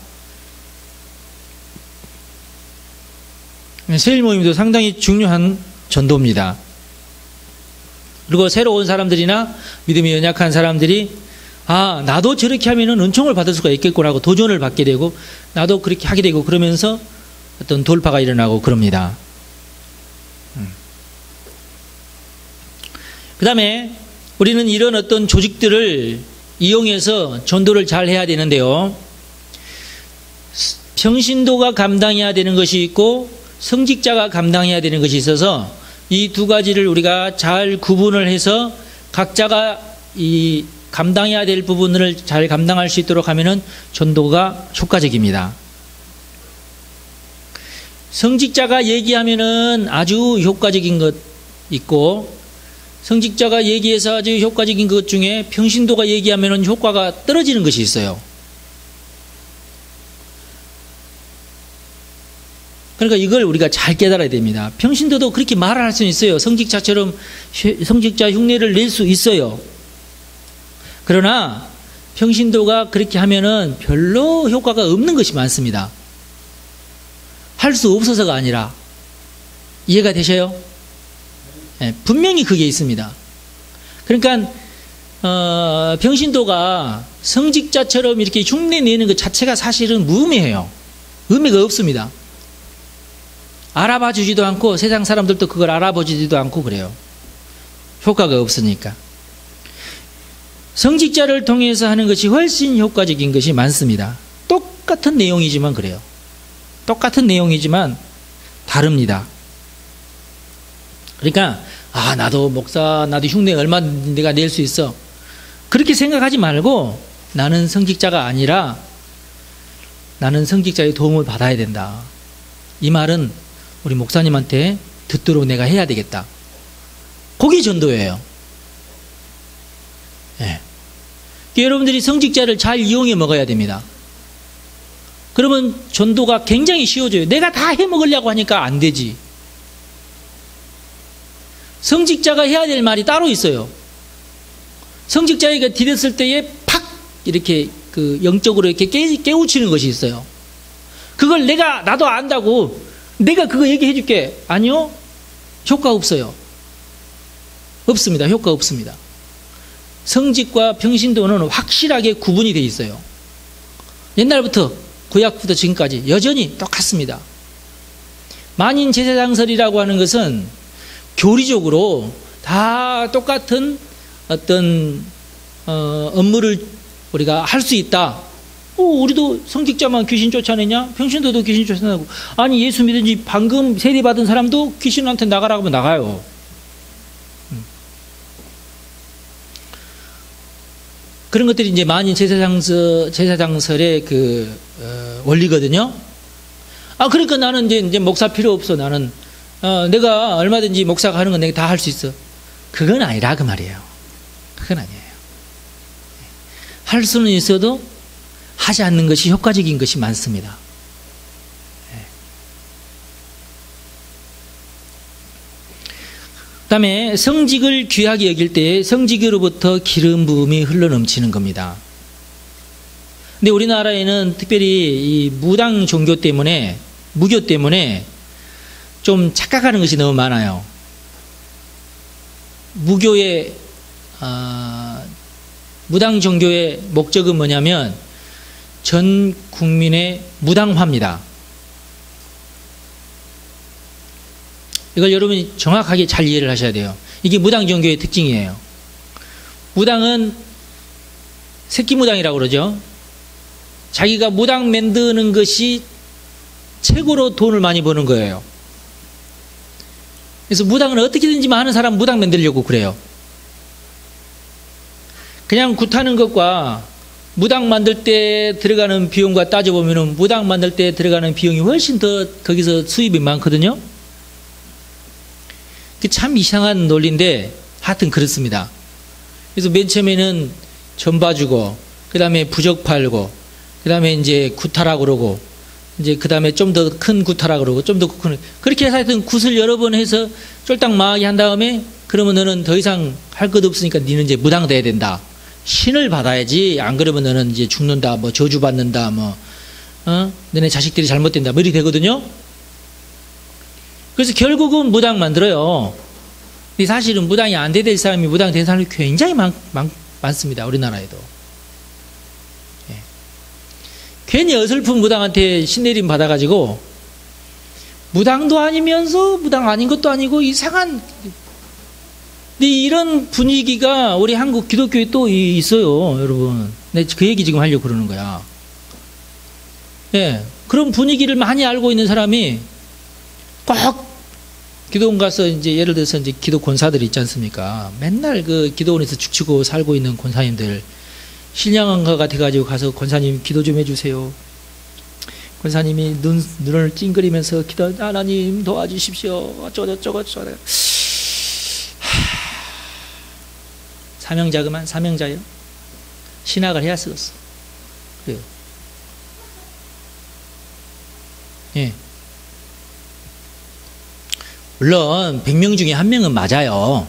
셀 모임도 상당히 중요한 전도입니다. 그리고 새로 온 사람들이나 믿음이 연약한 사람들이 나도 저렇게 하면 은총을 받을 수가 있겠구나 하고 도전을 받게 되고, 나도 그렇게 하게 되고, 그러면서 어떤 돌파가 일어나고 그럽니다. 그 다음에 우리는 이런 어떤 조직들을 이용해서 전도를 잘 해야 되는데요. 평신도가 감당해야 되는 것이 있고 성직자가 감당해야 되는 것이 있어서 이 두 가지를 우리가 잘 구분을 해서 각자가 이 감당해야 될 부분을 잘 감당할 수 있도록 하면은 전도가 효과적입니다. 성직자가 얘기하면은 아주 효과적인 것 있고, 성직자가 얘기해서 아주 효과적인 것 중에 평신도가 얘기하면은 효과가 떨어지는 것이 있어요. 그러니까 이걸 우리가 잘 깨달아야 됩니다. 평신도도 그렇게 말을 할 수는 있어요. 성직자처럼 성직자 흉내를 낼 수 있어요. 그러나 평신도가 그렇게 하면은 별로 효과가 없는 것이 많습니다. 할 수 없어서가 아니라. 이해가 되셔요? 네, 분명히 그게 있습니다. 그러니까 평신도가 성직자처럼 이렇게 흉내 내는 것 자체가 사실은 무의미해요. 의미가 없습니다. 알아봐 주지도 않고 세상 사람들도 그걸 알아봐 주지도 않고 그래요. 효과가 없으니까. 성직자를 통해서 하는 것이 훨씬 효과적인 것이 많습니다. 똑같은 내용이지만 그래요. 똑같은 내용이지만 다릅니다. 그러니까 나도 목사, 나도 흉내 얼마 내가 낼 수 있어. 그렇게 생각하지 말고 나는 성직자가 아니라 나는 성직자의 도움을 받아야 된다. 이 말은 우리 목사님한테 듣도록 내가 해야 되겠다. 그게 전도예요. 네. 여러분들이 성직자를 잘 이용해 먹어야 됩니다. 그러면 전도가 굉장히 쉬워져요. 내가 다 해 먹으려고 하니까 안 되지. 성직자가 해야 될 말이 따로 있어요. 성직자에게 디뎠을 때에 팍 이렇게 그 영적으로 이렇게 깨우치는 것이 있어요. 그걸 나도 안다고 내가 그거 얘기해 줄게. 아니요. 효과 없어요. 없습니다. 효과 없습니다. 성직과 평신도는 확실하게 구분이 되어 있어요. 옛날부터 구약부터 지금까지 여전히 똑같습니다. 만인 제사장설이라고 하는 것은 교리적으로 다 똑같은 어떤 업무를 우리가 할 수 있다. 우리도 성직자만 귀신 쫓아내냐? 평신도도 귀신 쫓아내고. 아니 예수 믿은지 방금 세례받은 사람도 귀신한테 나가라고 하면 나가요. 그런 것들이 이제 만인 제사장설의 그 원리거든요. 그러니까 나는 이제 목사 필요 없어. 나는 내가 얼마든지 목사가 하는 건 내가 다 할 수 있어. 그건 아니라 그 말이에요. 그건 아니에요. 할 수는 있어도 하지 않는 것이 효과적인 것이 많습니다. 그 다음에 성직을 귀하게 여길 때 성직으로부터 기름 부음이 흘러넘치는 겁니다. 근데 우리나라에는 특별히 이 무당 종교 때문에, 무교 때문에 좀 착각하는 것이 너무 많아요. 무교의 무당 종교의 목적은 뭐냐면 전 국민의 무당화입니다. 이걸 여러분이 정확하게 잘 이해를 하셔야 돼요. 이게 무당 종교의 특징이에요. 무당은 새끼무당이라고 그러죠. 자기가 무당 만드는 것이 최고로 돈을 많이 버는 거예요. 그래서 무당은 어떻게든지 하는 사람 무당 만들려고 그래요. 그냥 굿하는 것과 무당 만들 때 들어가는 비용과 따져보면 무당 만들 때 들어가는 비용이 훨씬 더 거기서 수입이 많거든요. 참 이상한 논리인데 하여튼 그렇습니다. 그래서 맨 처음에는 전 봐주고 그 다음에 부적 팔고 그 다음에 이제 굿하라 그러고 이제 그 다음에 좀 더 큰 굿하라 그러고 좀 더 큰 그렇게 해서 하여튼 굿을 여러 번 해서 쫄딱 망하게 한 다음에 그러면 너는 더 이상 할 것 없으니까 너는 이제 무당 돼야 된다. 신을 받아야지. 안 그러면 너는 이제 죽는다. 뭐 저주 받는다. 너네 자식들이 잘못된다. 뭐 이렇게 되거든요. 그래서 결국은 무당 만들어요. 근데 사실은 무당이 안 돼야 될 사람이 무당 된 사람이 굉장히 많습니다. 우리나라에도. 예. 괜히 어설픈 무당한테 신내림 받아가지고 무당도 아니면서 무당 아닌 것도 아니고 이상한. 근데 이런 분위기가 우리 한국 기독교에 또 있어요, 여러분. 내가 그 얘기 지금 하려고 그러는 거야. 예. 그런 분위기를 많이 알고 있는 사람이 꼭 기도원 가서 이제 예를 들어서 이제 기도 권사들이 있지 않습니까? 맨날 그 기도원에서 죽치고 살고 있는 권사님들 신령한가 같아가지고 가서 권사님 기도 좀 해주세요. 권사님이 눈을 찡그리면서 기도 하나님 도와주십시오. 어쩌고저쩌고 사명자그만 사명자요. 신학을 해야 쓰겠어. 그래요. 예. 물론 100명 중에 1명은 맞아요.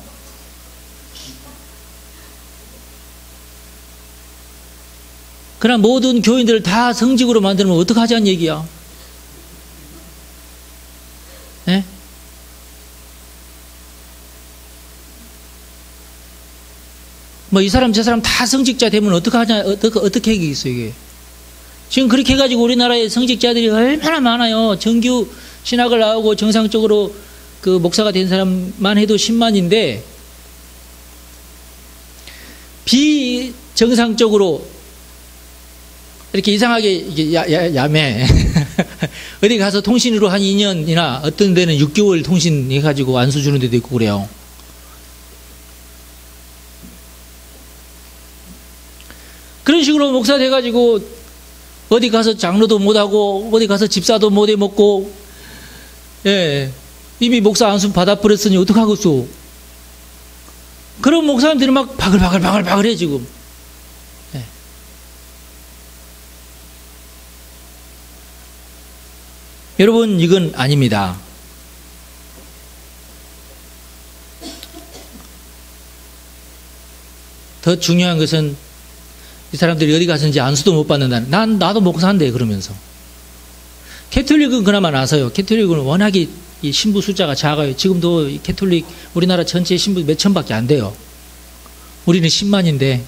그러나 모든 교인들을 다 성직으로 만들면 어떡하자는 얘기야. 네? 뭐 이 사람 저 사람 다 성직자 되면 어떡하냐, 어떻게 하겠어요, 이게. 지금 그렇게 해가지고 우리나라에 성직자들이 얼마나 많아요. 정규 신학을 나오고 정상적으로 그 목사가 된 사람만 해도 10만인데, 비정상적으로 이렇게 이상하게 이게 야매 어디 가서 통신으로 한 2년이나 어떤 데는 6개월 통신해가지고 안수 주는 데도 있고 그래요. 그런 식으로 목사 돼가지고 어디 가서 장로도 못하고 어디 가서 집사도 못 해먹고, 예, 이미 목사 안수 받아버렸으니 어떡하겠소. 그런 목사님들이 막 바글바글해 지금. 예. 여러분, 이건 아닙니다. 더 중요한 것은 이 사람들이 어디 가서인지 안수도 못 받는다는, 나도 목사인데 그러면서. 캐톨릭은 그나마 나서요. 캐톨릭은 워낙에 이 신부 숫자가 작아요. 지금도 이 캐톨릭 우리나라 전체 신부 몇 천밖에 안 돼요. 우리는 10만인데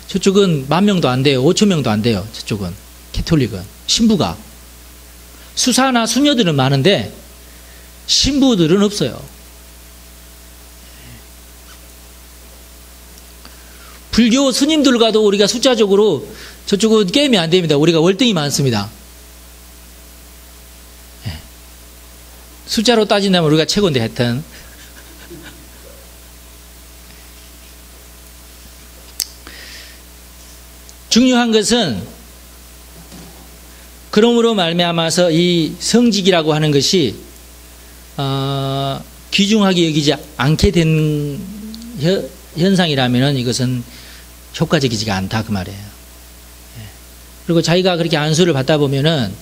저쪽은 10,000명도 안 돼요. 5,000명도 안 돼요. 저쪽은 캐톨릭은 신부가. 수사나 수녀들은 많은데 신부들은 없어요. 불교 스님들과도 우리가 숫자적으로 저쪽은 게임이 안 됩니다. 우리가 월등히 많습니다. 숫자로 따진다면 우리가 최고인데 하여튼. 중요한 것은 그러므로 말미암아서 이 성직이라고 하는 것이 귀중하게 여기지 않게 된 현상이라면 이것은 효과적이지가 않다 그 말이에요. 그리고 자기가 그렇게 안수를 받다 보면은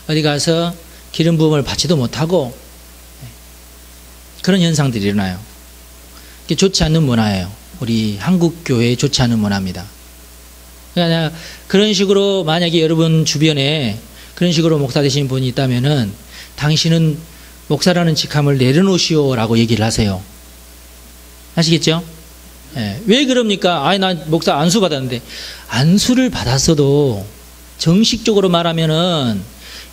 어디 가서 기름 부음을 받지도 못하고 그런 현상들이 일어나요. 이게 좋지 않는 문화예요. 우리 한국 교회에 좋지 않은 문화입니다. 그러니까 그런 식으로 만약에 여러분 주변에 그런 식으로 목사 되신 분이 있다면은 당신은 목사라는 직함을 내려놓으시오라고 얘기를 하세요. 아시겠죠? 예. 왜 그럽니까? 아니, 나 목사 안수 받았는데. 안수를 받았어도 정식적으로 말하면은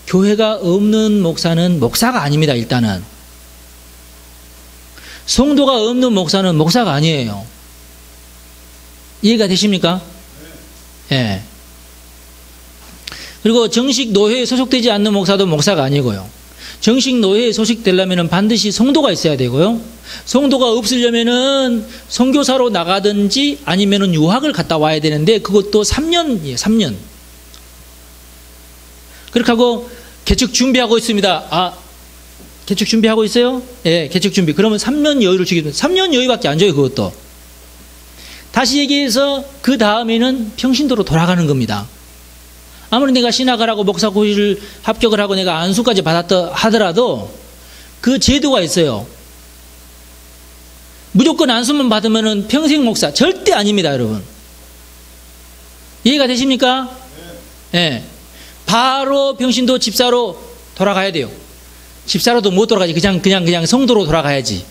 교회가 없는 목사는 목사가 아닙니다, 일단은. 성도가 없는 목사는 목사가 아니에요. 이해가 되십니까? 예. 그리고 정식 노회에 소속되지 않는 목사도 목사가 아니고요. 정식 노회에 소속되려면 반드시 성도가 있어야 되고요. 성도가 없으려면은 선교사로 나가든지 아니면은 유학을 갔다 와야 되는데 그것도 3년이에요. 3년. 그렇게 하고 개척 준비하고 있습니다. 개척 준비하고 있어요? 예, 개척 준비. 그러면 3년 여유를 주기, 3년 여유밖에 안 줘요, 그것도. 다시 얘기해서 그 다음에는 평신도로 돌아가는 겁니다. 아무리 내가 신학을 하고 목사고시를 합격을 하고 내가 안수까지 받았다 하더라도 그 제도가 있어요. 무조건 안수만 받으면 평생 목사. 절대 아닙니다, 여러분. 이해가 되십니까? 네. 바로 평신도 집사로 돌아가야 돼요. 집사로도 못 돌아가지. 그냥 성도로 돌아가야지.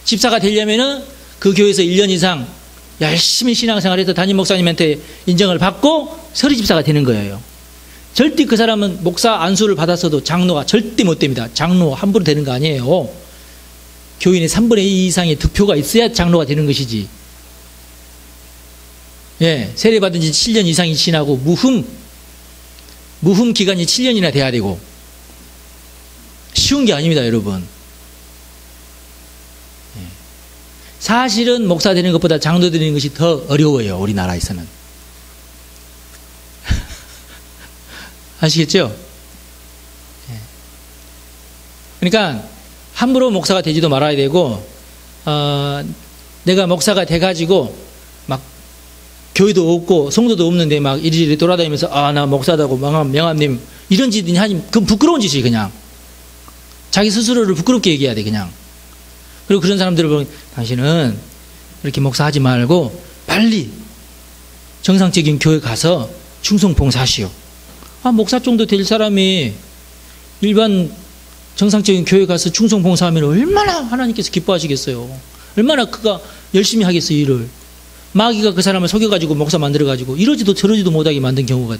집사가 되려면은 그 교회에서 1년 이상 열심히 신앙생활해서 담임 목사님한테 인정을 받고 서리 집사가 되는 거예요. 절대 그 사람은 목사 안수를 받았어도 장로가 절대 못 됩니다. 장로 함부로 되는 거 아니에요. 교인의 3분의 2 이상의 득표가 있어야 장로가 되는 것이지. 예, 세례받은 지 7년 이상이 지나고 무흠 기간이 7년이나 돼야 되고. 쉬운 게 아닙니다, 여러분. 사실은 목사 되는 것보다 장로 되는 것이 더 어려워요, 우리나라에서는. 아시겠죠? 그러니까 함부로 목사가 되지도 말아야 되고, 내가 목사가 돼가지고 막 교회도 없고 성도도 없는데 막 이리저리 돌아다니면서 나 목사다고 명함님 이런 짓이 하니 그건 부끄러운 짓이 그냥. 자기 스스로를 부끄럽게 얘기해야 돼, 그냥. 그리고 그런 사람들을 보면 당신은 이렇게 목사하지 말고 빨리 정상적인 교회 가서 충성봉사하시오. 목사 정도 될 사람이 일반 정상적인 교회 가서 충성봉사하면 얼마나 하나님께서 기뻐하시겠어요. 얼마나 그가 열심히 하겠어요, 일을. 마귀가 그 사람을 속여가지고 목사 만들어가지고 이러지도 저러지도 못하게 만든 경우가,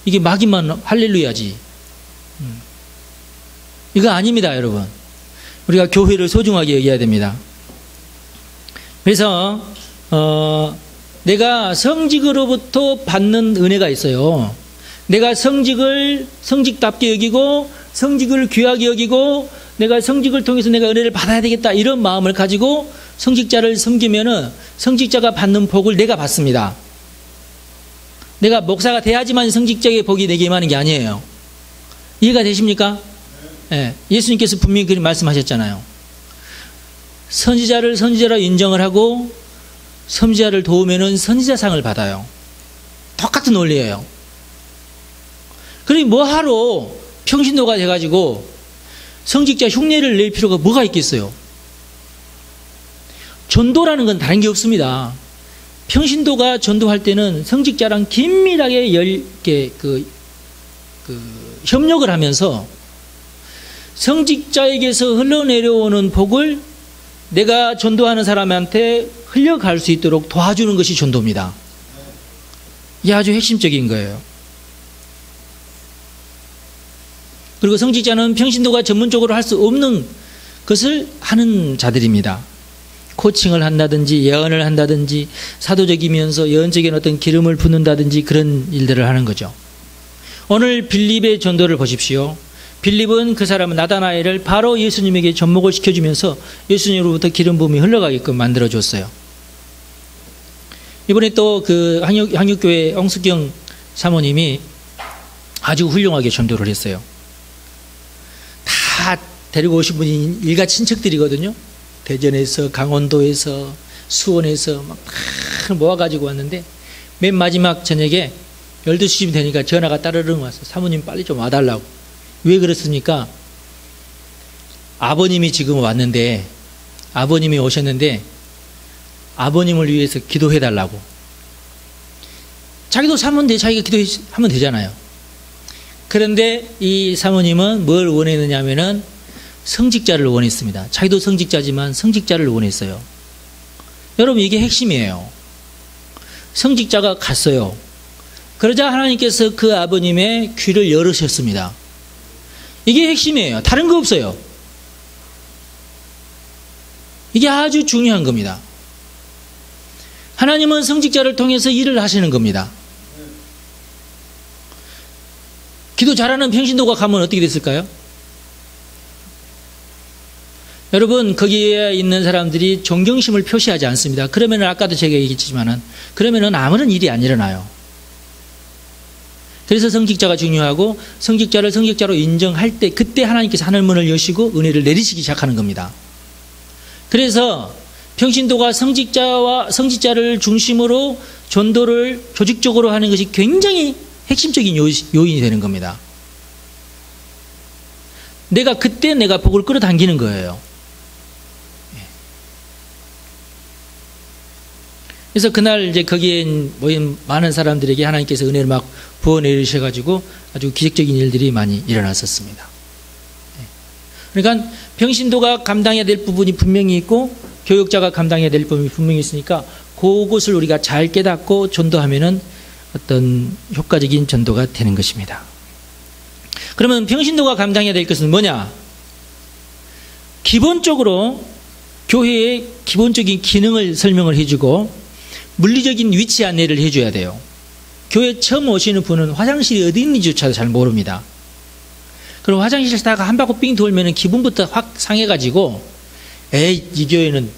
이게 마귀만 할렐루야지. 이거 아닙니다, 여러분. 우리가 교회를 소중하게 여겨야 됩니다. 그래서 내가 성직으로부터 받는 은혜가 있어요. 내가 성직답게 여기고 성직을 귀하게 여기고 내가 성직을 통해서 내가 은혜를 받아야 되겠다, 이런 마음을 가지고 성직자를 섬기면은 성직자가 받는 복을 내가 받습니다. 내가 목사가 돼야지만 성직자의 복이 내게 임하는 게 아니에요. 이해가 되십니까? 네. 예수님께서 분명히 그렇게 말씀하셨잖아요. 선지자를 선지자로 인정을 하고 선지자를 도우면은 선지자상을 받아요. 똑같은 원리예요. 그러니 뭐하러 평신도가 돼가지고 성직자 흉내를 낼 필요가 뭐가 있겠어요? 전도라는 건 다른 게 없습니다. 평신도가 전도할 때는 성직자랑 긴밀하게 협력을 하면서 성직자에게서 흘러내려오는 복을 내가 전도하는 사람한테 흘려갈 수 있도록 도와주는 것이 전도입니다. 이게 아주 핵심적인 거예요. 그리고 성직자는 평신도가 전문적으로 할 수 없는 것을 하는 자들입니다. 코칭을 한다든지 예언을 한다든지 사도적이면서 예언적인 어떤 기름을 붓는다든지 그런 일들을 하는 거죠. 오늘 빌립의 전도를 보십시오. 빌립은 그 사람은 나다나엘을 바로 예수님에게 접목을 시켜주면서 예수님으로부터 기름 부음이 흘러가게끔 만들어줬어요. 이번에 또 그 항육교회 엉수경 사모님이 아주 훌륭하게 전도를 했어요. 다 데리고 오신 분이 일가 친척들이거든요. 대전에서, 강원도에서, 수원에서 막 다 모아가지고 왔는데 맨 마지막 저녁에 12시쯤 되니까 전화가 따르릉 왔어. 사모님 빨리 좀 와달라고. 왜 그랬습니까? 아버님이 지금 왔는데, 아버님이 오셨는데 아버님을 위해서 기도해달라고. 자기도 사면 돼. 자기가 기도하면 되잖아요. 그런데 이 사모님은 뭘 원했느냐 하면은 성직자를 원했습니다. 자기도 성직자지만 성직자를 원했어요. 여러분, 이게 핵심이에요. 성직자가 갔어요. 그러자 하나님께서 그 아버님의 귀를 열으셨습니다. 이게 핵심이에요. 다른 거 없어요. 이게 아주 중요한 겁니다. 하나님은 성직자를 통해서 일을 하시는 겁니다. 기도 잘하는 평신도가 가면 어떻게 됐을까요? 여러분, 거기에 있는 사람들이 존경심을 표시하지 않습니다. 그러면 아까도 제가 얘기했지만은 그러면은 아무런 일이 안 일어나요. 그래서 성직자가 중요하고 성직자를 성직자로 인정할 때 그때 하나님께서 하늘문을 여시고 은혜를 내리시기 시작하는 겁니다. 그래서 평신도가 성직자를 중심으로 전도를 조직적으로 하는 것이 굉장히 핵심적인 요인이 되는 겁니다. 그때 내가 복을 끌어당기는 거예요. 그래서 그날 이제 거기에 모인 많은 사람들에게 하나님께서 은혜를 막 부어내리셔가지고 아주 기적적인 일들이 많이 일어났었습니다. 그러니까 평신도가 감당해야 될 부분이 분명히 있고 교육자가 감당해야 될 부분이 분명히 있으니까 그것을 우리가 잘 깨닫고 전도하면은 어떤 효과적인 전도가 되는 것입니다. 그러면 평신도가 감당해야 될 것은 뭐냐? 기본적으로 교회의 기본적인 기능을 설명을 해주고 물리적인 위치 안내를 해줘야 돼요. 교회 처음 오시는 분은 화장실이 어디 있는지조차도 잘 모릅니다. 그럼 화장실 다가 한 바퀴 삥 돌면 기분부터 확 상해가지고 에이, 이 교회는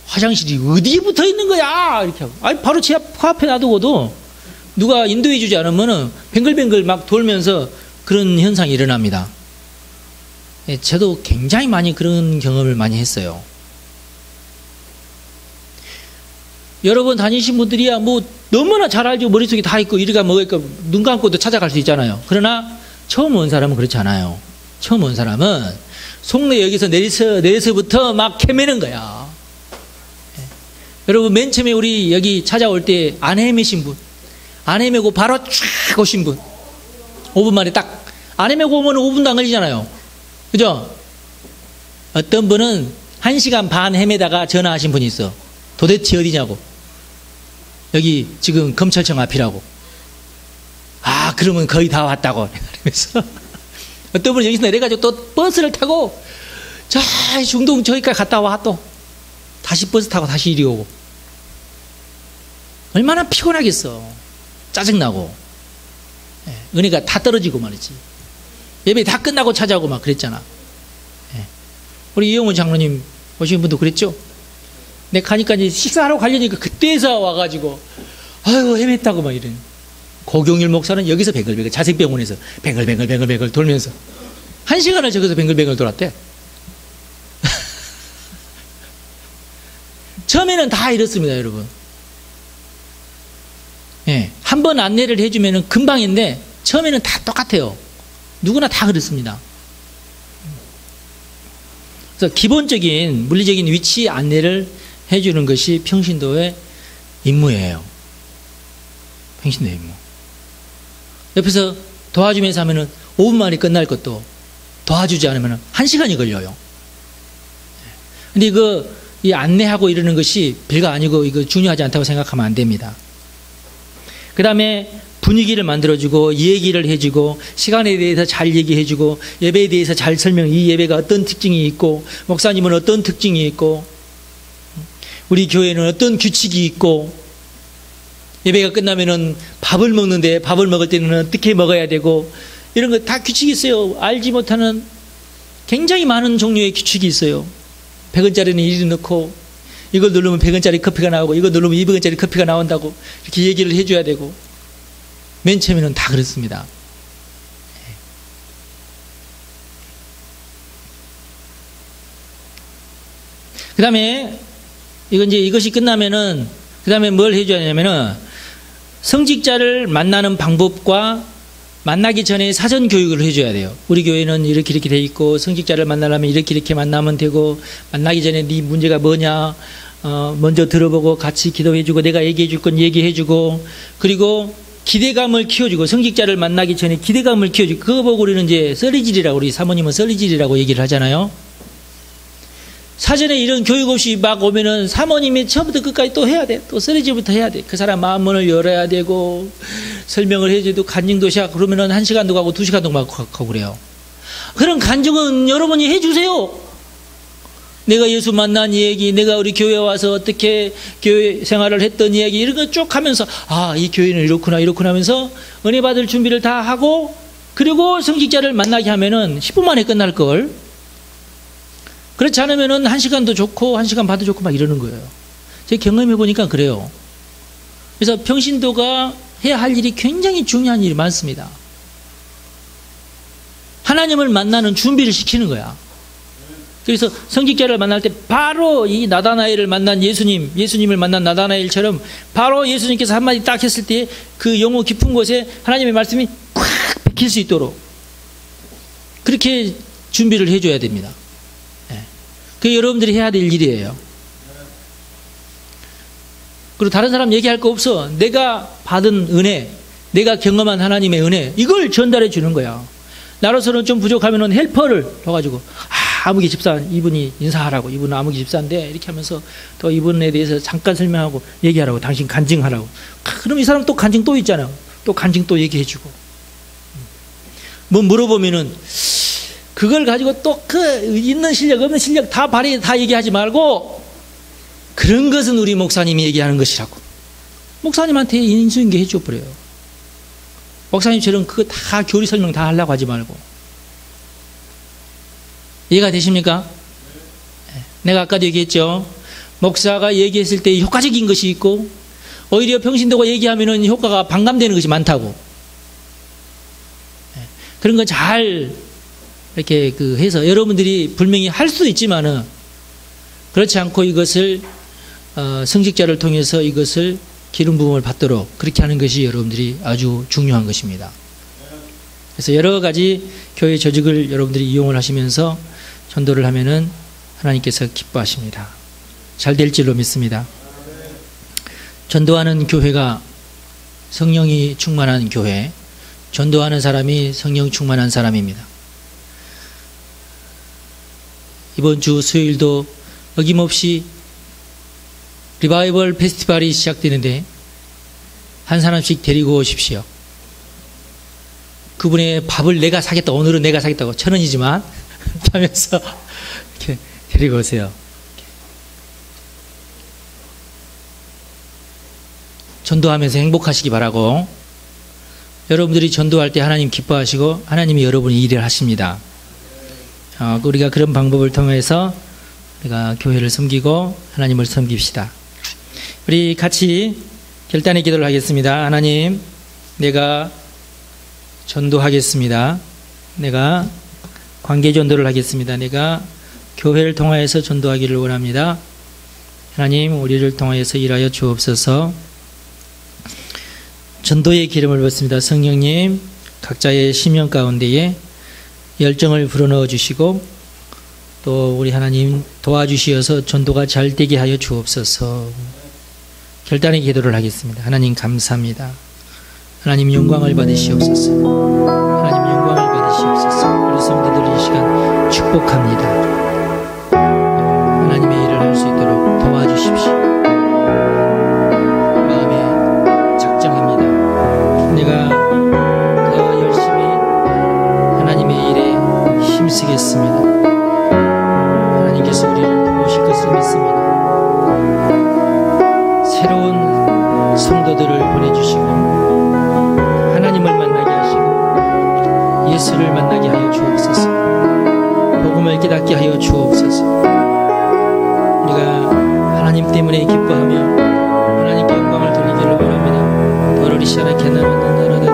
화장실이 어디에 붙어 있는 거야? 이렇게 하고. 아니, 바로 제 앞에 놔두고도 누가 인도해 주지 않으면은 뱅글뱅글 막 돌면서 그런 현상이 일어납니다. 예, 저도 굉장히 많이 그런 경험을 많이 했어요. 여러분 다니신 분들이야 뭐 너무나 잘 알죠. 머릿속에 다 있고 이리가 뭐가 눈 감고도 찾아갈 수 있잖아요. 그러나 처음 온 사람은 그렇지 않아요. 처음 온 사람은 속내 여기서 내려서부터 막 헤매는 거야. 예. 여러분 맨 처음에 우리 여기 찾아올 때 안 헤매신 분, 안 헤매고 바로 쫙 오신 분, 5분 만에 딱 안 헤매고 오면 5분도 안 걸리잖아요. 그죠? 어떤 분은 1시간 반 헤매다가 전화하신 분이 있어. 도대체 어디냐고. 여기 지금 검찰청 앞이라고. 아, 그러면 거의 다 왔다고. 그러면서 어떤 분은 여기서 내려가지고 또 버스를 타고 저 중동 저기까지 갔다 와 또. 다시 버스 타고 다시 이리 오고. 얼마나 피곤하겠어. 짜증나고. 은혜가 다 떨어지고 말이지. 예배 다 끝나고 찾아오고 막 그랬잖아. 우리 이영훈 장로님 오신 분도 그랬죠? 내 가니까 이제 식사하러 가려니까 그때서 와가지고 아이고 헤맸다고 막 이런. 고경일 목사는 여기서 뱅글뱅글 자생병원에서 뱅글뱅글 돌면서 1시간을 저기서 뱅글뱅글 돌았대. 처음에는 다 이렇습니다, 여러분. 한 번 안내를 해주면 금방인데 처음에는 다 똑같아요. 누구나 다 그렇습니다. 그래서 기본적인 물리적인 위치 안내를 해주는 것이 평신도의 임무예요. 평신도의 임무. 옆에서 도와주면서 하면은 5분 만에 끝날 것도 도와주지 않으면 1시간이 걸려요. 근데 이 안내하고 이러는 것이 별거 아니고 이거 중요하지 않다고 생각하면 안 됩니다. 그 다음에 분위기를 만들어주고 얘기를 해주고 시간에 대해서 잘 얘기해주고 예배에 대해서 잘 설명, 이 예배가 어떤 특징이 있고 목사님은 어떤 특징이 있고 우리 교회는 어떤 규칙이 있고 예배가 끝나면은 밥을 먹는데 밥을 먹을 때는 어떻게 먹어야 되고 이런 거 다 규칙이 있어요. 알지 못하는 굉장히 많은 종류의 규칙이 있어요. 100원짜리는 이리 넣고 이걸 누르면 100원짜리 커피가 나오고 이거 누르면 200원짜리 커피가 나온다고 이렇게 얘기를 해줘야 되고 맨 처음에는 다 그렇습니다. 그 다음에 이것이 끝나면은 그 다음에 뭘 해줘야 되냐면은 성직자를 만나는 방법과 만나기 전에 사전 교육을 해줘야 돼요. 우리 교회는 이렇게 돼 있고 성직자를 만나려면 이렇게 만나면 되고 만나기 전에 네 문제가 뭐냐 먼저 들어보고 같이 기도해주고 내가 얘기해줄 건 얘기해주고 그리고 기대감을 키워주고 성직자를 만나기 전에 기대감을 키워주고 그거 보고 우리는 이제 썰리질이라고 우리 사모님은 썰리질이라고 얘기를 하잖아요. 사전에 이런 교육 없이 막 오면은 사모님이 처음부터 끝까지 또 해야 돼. 또 썰리질부터 해야 돼. 그 사람 마음문을 열어야 되고 설명을 해줘도 간증도 시작 그러면은 1시간도 가고 2시간도 가고 그래요. 그런 간증은 여러분이 해주세요. 내가 예수 만난 얘기, 내가 우리 교회 와서 어떻게 교회 생활을 했던 얘기 이런 거 쭉 하면서 아, 이 교회는 이렇구나 하면서 은혜 받을 준비를 다 하고 그리고 성직자를 만나게 하면은 10분 만에 끝날 걸. 그렇지 않으면은 1시간도 좋고 1시간 반도 좋고 막 이러는 거예요. 제가 경험해 보니까 그래요. 그래서 평신도가 해야 할 일이 굉장히 중요한 일이 많습니다. 하나님을 만나는 준비를 시키는 거야. 그래서 성직자를 만날 때 바로 이 나다나엘을 만난 예수님을 만난 나다나엘처럼 바로 예수님께서 한마디 딱 했을 때 그 영혼 깊은 곳에 하나님의 말씀이 꽉 박힐 수 있도록 그렇게 준비를 해줘야 됩니다. 그게 여러분들이 해야 될 일이에요. 그리고 다른 사람 얘기할 거 없어. 내가 받은 은혜, 내가 경험한 하나님의 은혜 이걸 전달해 주는 거야. 나로서는 좀 부족하면은 헬퍼를 넣어가지고 아무개 집사 이분이 인사하라고 이분은 아무개 집사인데 이렇게 하면서 또 이분에 대해서 잠깐 설명하고 얘기하라고 당신 간증하라고. 그럼 이 사람 또 간증 또 있잖아요. 또 간증 또 얘기해주고 뭐 물어보면은 그걸 가지고 또 그 있는 실력 없는 실력 다 얘기하지 말고 그런 것은 우리 목사님이 얘기하는 것이라고 목사님한테 인수인계 해줘 버려요. 목사님처럼 그거 다 교리 설명 다 하려고 하지 말고. 이해가 되십니까? 내가 아까도 얘기했죠. 목사가 얘기했을 때 효과적인 것이 있고 오히려 평신도가 얘기하면 효과가 반감되는 것이 많다고. 그런 거 잘 이렇게 해서 여러분들이 분명히 할 수도 있지만은 그렇지 않고 이것을 성직자를 통해서 이것을 기름 부음을 받도록 그렇게 하는 것이 여러분들이 아주 중요한 것입니다. 그래서 여러 가지 교회 조직을 여러분들이 이용을 하시면서 전도를 하면은 하나님께서 기뻐하십니다. 잘 될 줄로 믿습니다. 전도하는 교회가 성령이 충만한 교회, 전도하는 사람이 성령 충만한 사람입니다. 이번 주 수요일도 어김없이 리바이벌 페스티벌이 시작되는데 한 사람씩 데리고 오십시오. 그분의 밥을 내가 사겠다. 오늘은 내가 사겠다고 1,000원이지만 하면서 이렇게 데리고 오세요. 전도하면서 행복하시기 바라고, 여러분들이 전도할 때 하나님 기뻐하시고 하나님이 여러분이 일을 하십니다. 우리가 그런 방법을 통해서 우리가 교회를 섬기고 하나님을 섬깁시다. 우리 같이 결단의 기도를 하겠습니다. 하나님, 내가 전도하겠습니다. 내가 관계 전도를 하겠습니다. 내가 교회를 통하여서 전도하기를 원합니다. 하나님, 우리를 통하여서 일하여 주옵소서. 전도의 기름을 붓습니다. 성령님, 각자의 심령 가운데에 열정을 불어넣어 주시고 또 우리 하나님 도와주시어서 전도가 잘 되게 하여 주옵소서. 결단의 기도를 하겠습니다. 하나님 감사합니다. 하나님 영광을 받으시옵소서. 하나님 영광을 받으시옵소서. 우리 성도들 이 시간 축복합니다. 하나님의 일을 할 수 있도록 도와주십시오. 마음의 작정입니다. 내가 더 열심히 하나님의 일에 힘쓰겠습니다. 하나님께서 우리를 도우실 것을 믿습니다. 새로운 성도들을 보내주시고 하나님을 만나게 하시고 예수를 만나게 하여 주옵소서. 복음을 깨닫게 하여 주옵소서. 우리가 하나님 때문에 기뻐하며 하나님께 영광을 돌리기를 원합니다. 도로리시아나 캐나나나나나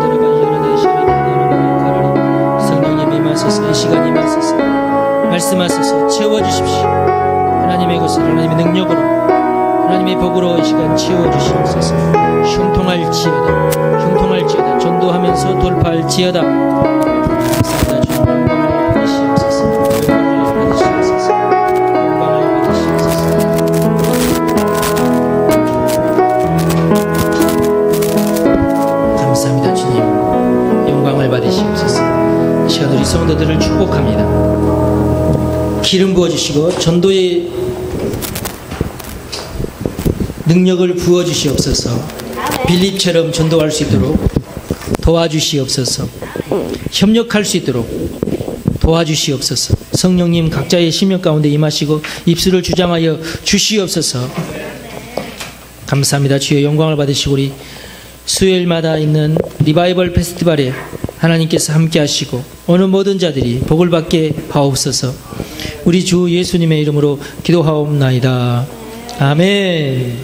성령님 임하소서. 이 시간 임하소서. 말씀하소서. 채워주십시오. 하나님의 것을 하나님의 능력으로 하나님의 복으로 이 시간 채워주시옵소서. 형통할지어다. 형통할지어다. 전도하면서 돌파할지어다. 감사합니다. 주님 영광을 받으시옵소서. 영광을 받으시옵소서. 영광을 받으시옵소서. 감사합니다. 주님 영광을 받으시옵소서. 이 시간 우리 성도들을 축복합니다. 기름 부어주시고 전도의 능력을 부어주시옵소서. 빌립처럼 전도할 수 있도록 도와주시옵소서. 협력할 수 있도록 도와주시옵소서. 성령님 각자의 심령 가운데 임하시고 입술을 주장하여 주시옵소서. 감사합니다. 주여 영광을 받으시고 우리 수요일마다 있는 리바이벌 페스티벌에 하나님께서 함께 하시고 어느 모든 자들이 복을 받게 하옵소서. 우리 주 예수님의 이름으로 기도하옵나이다. 아멘.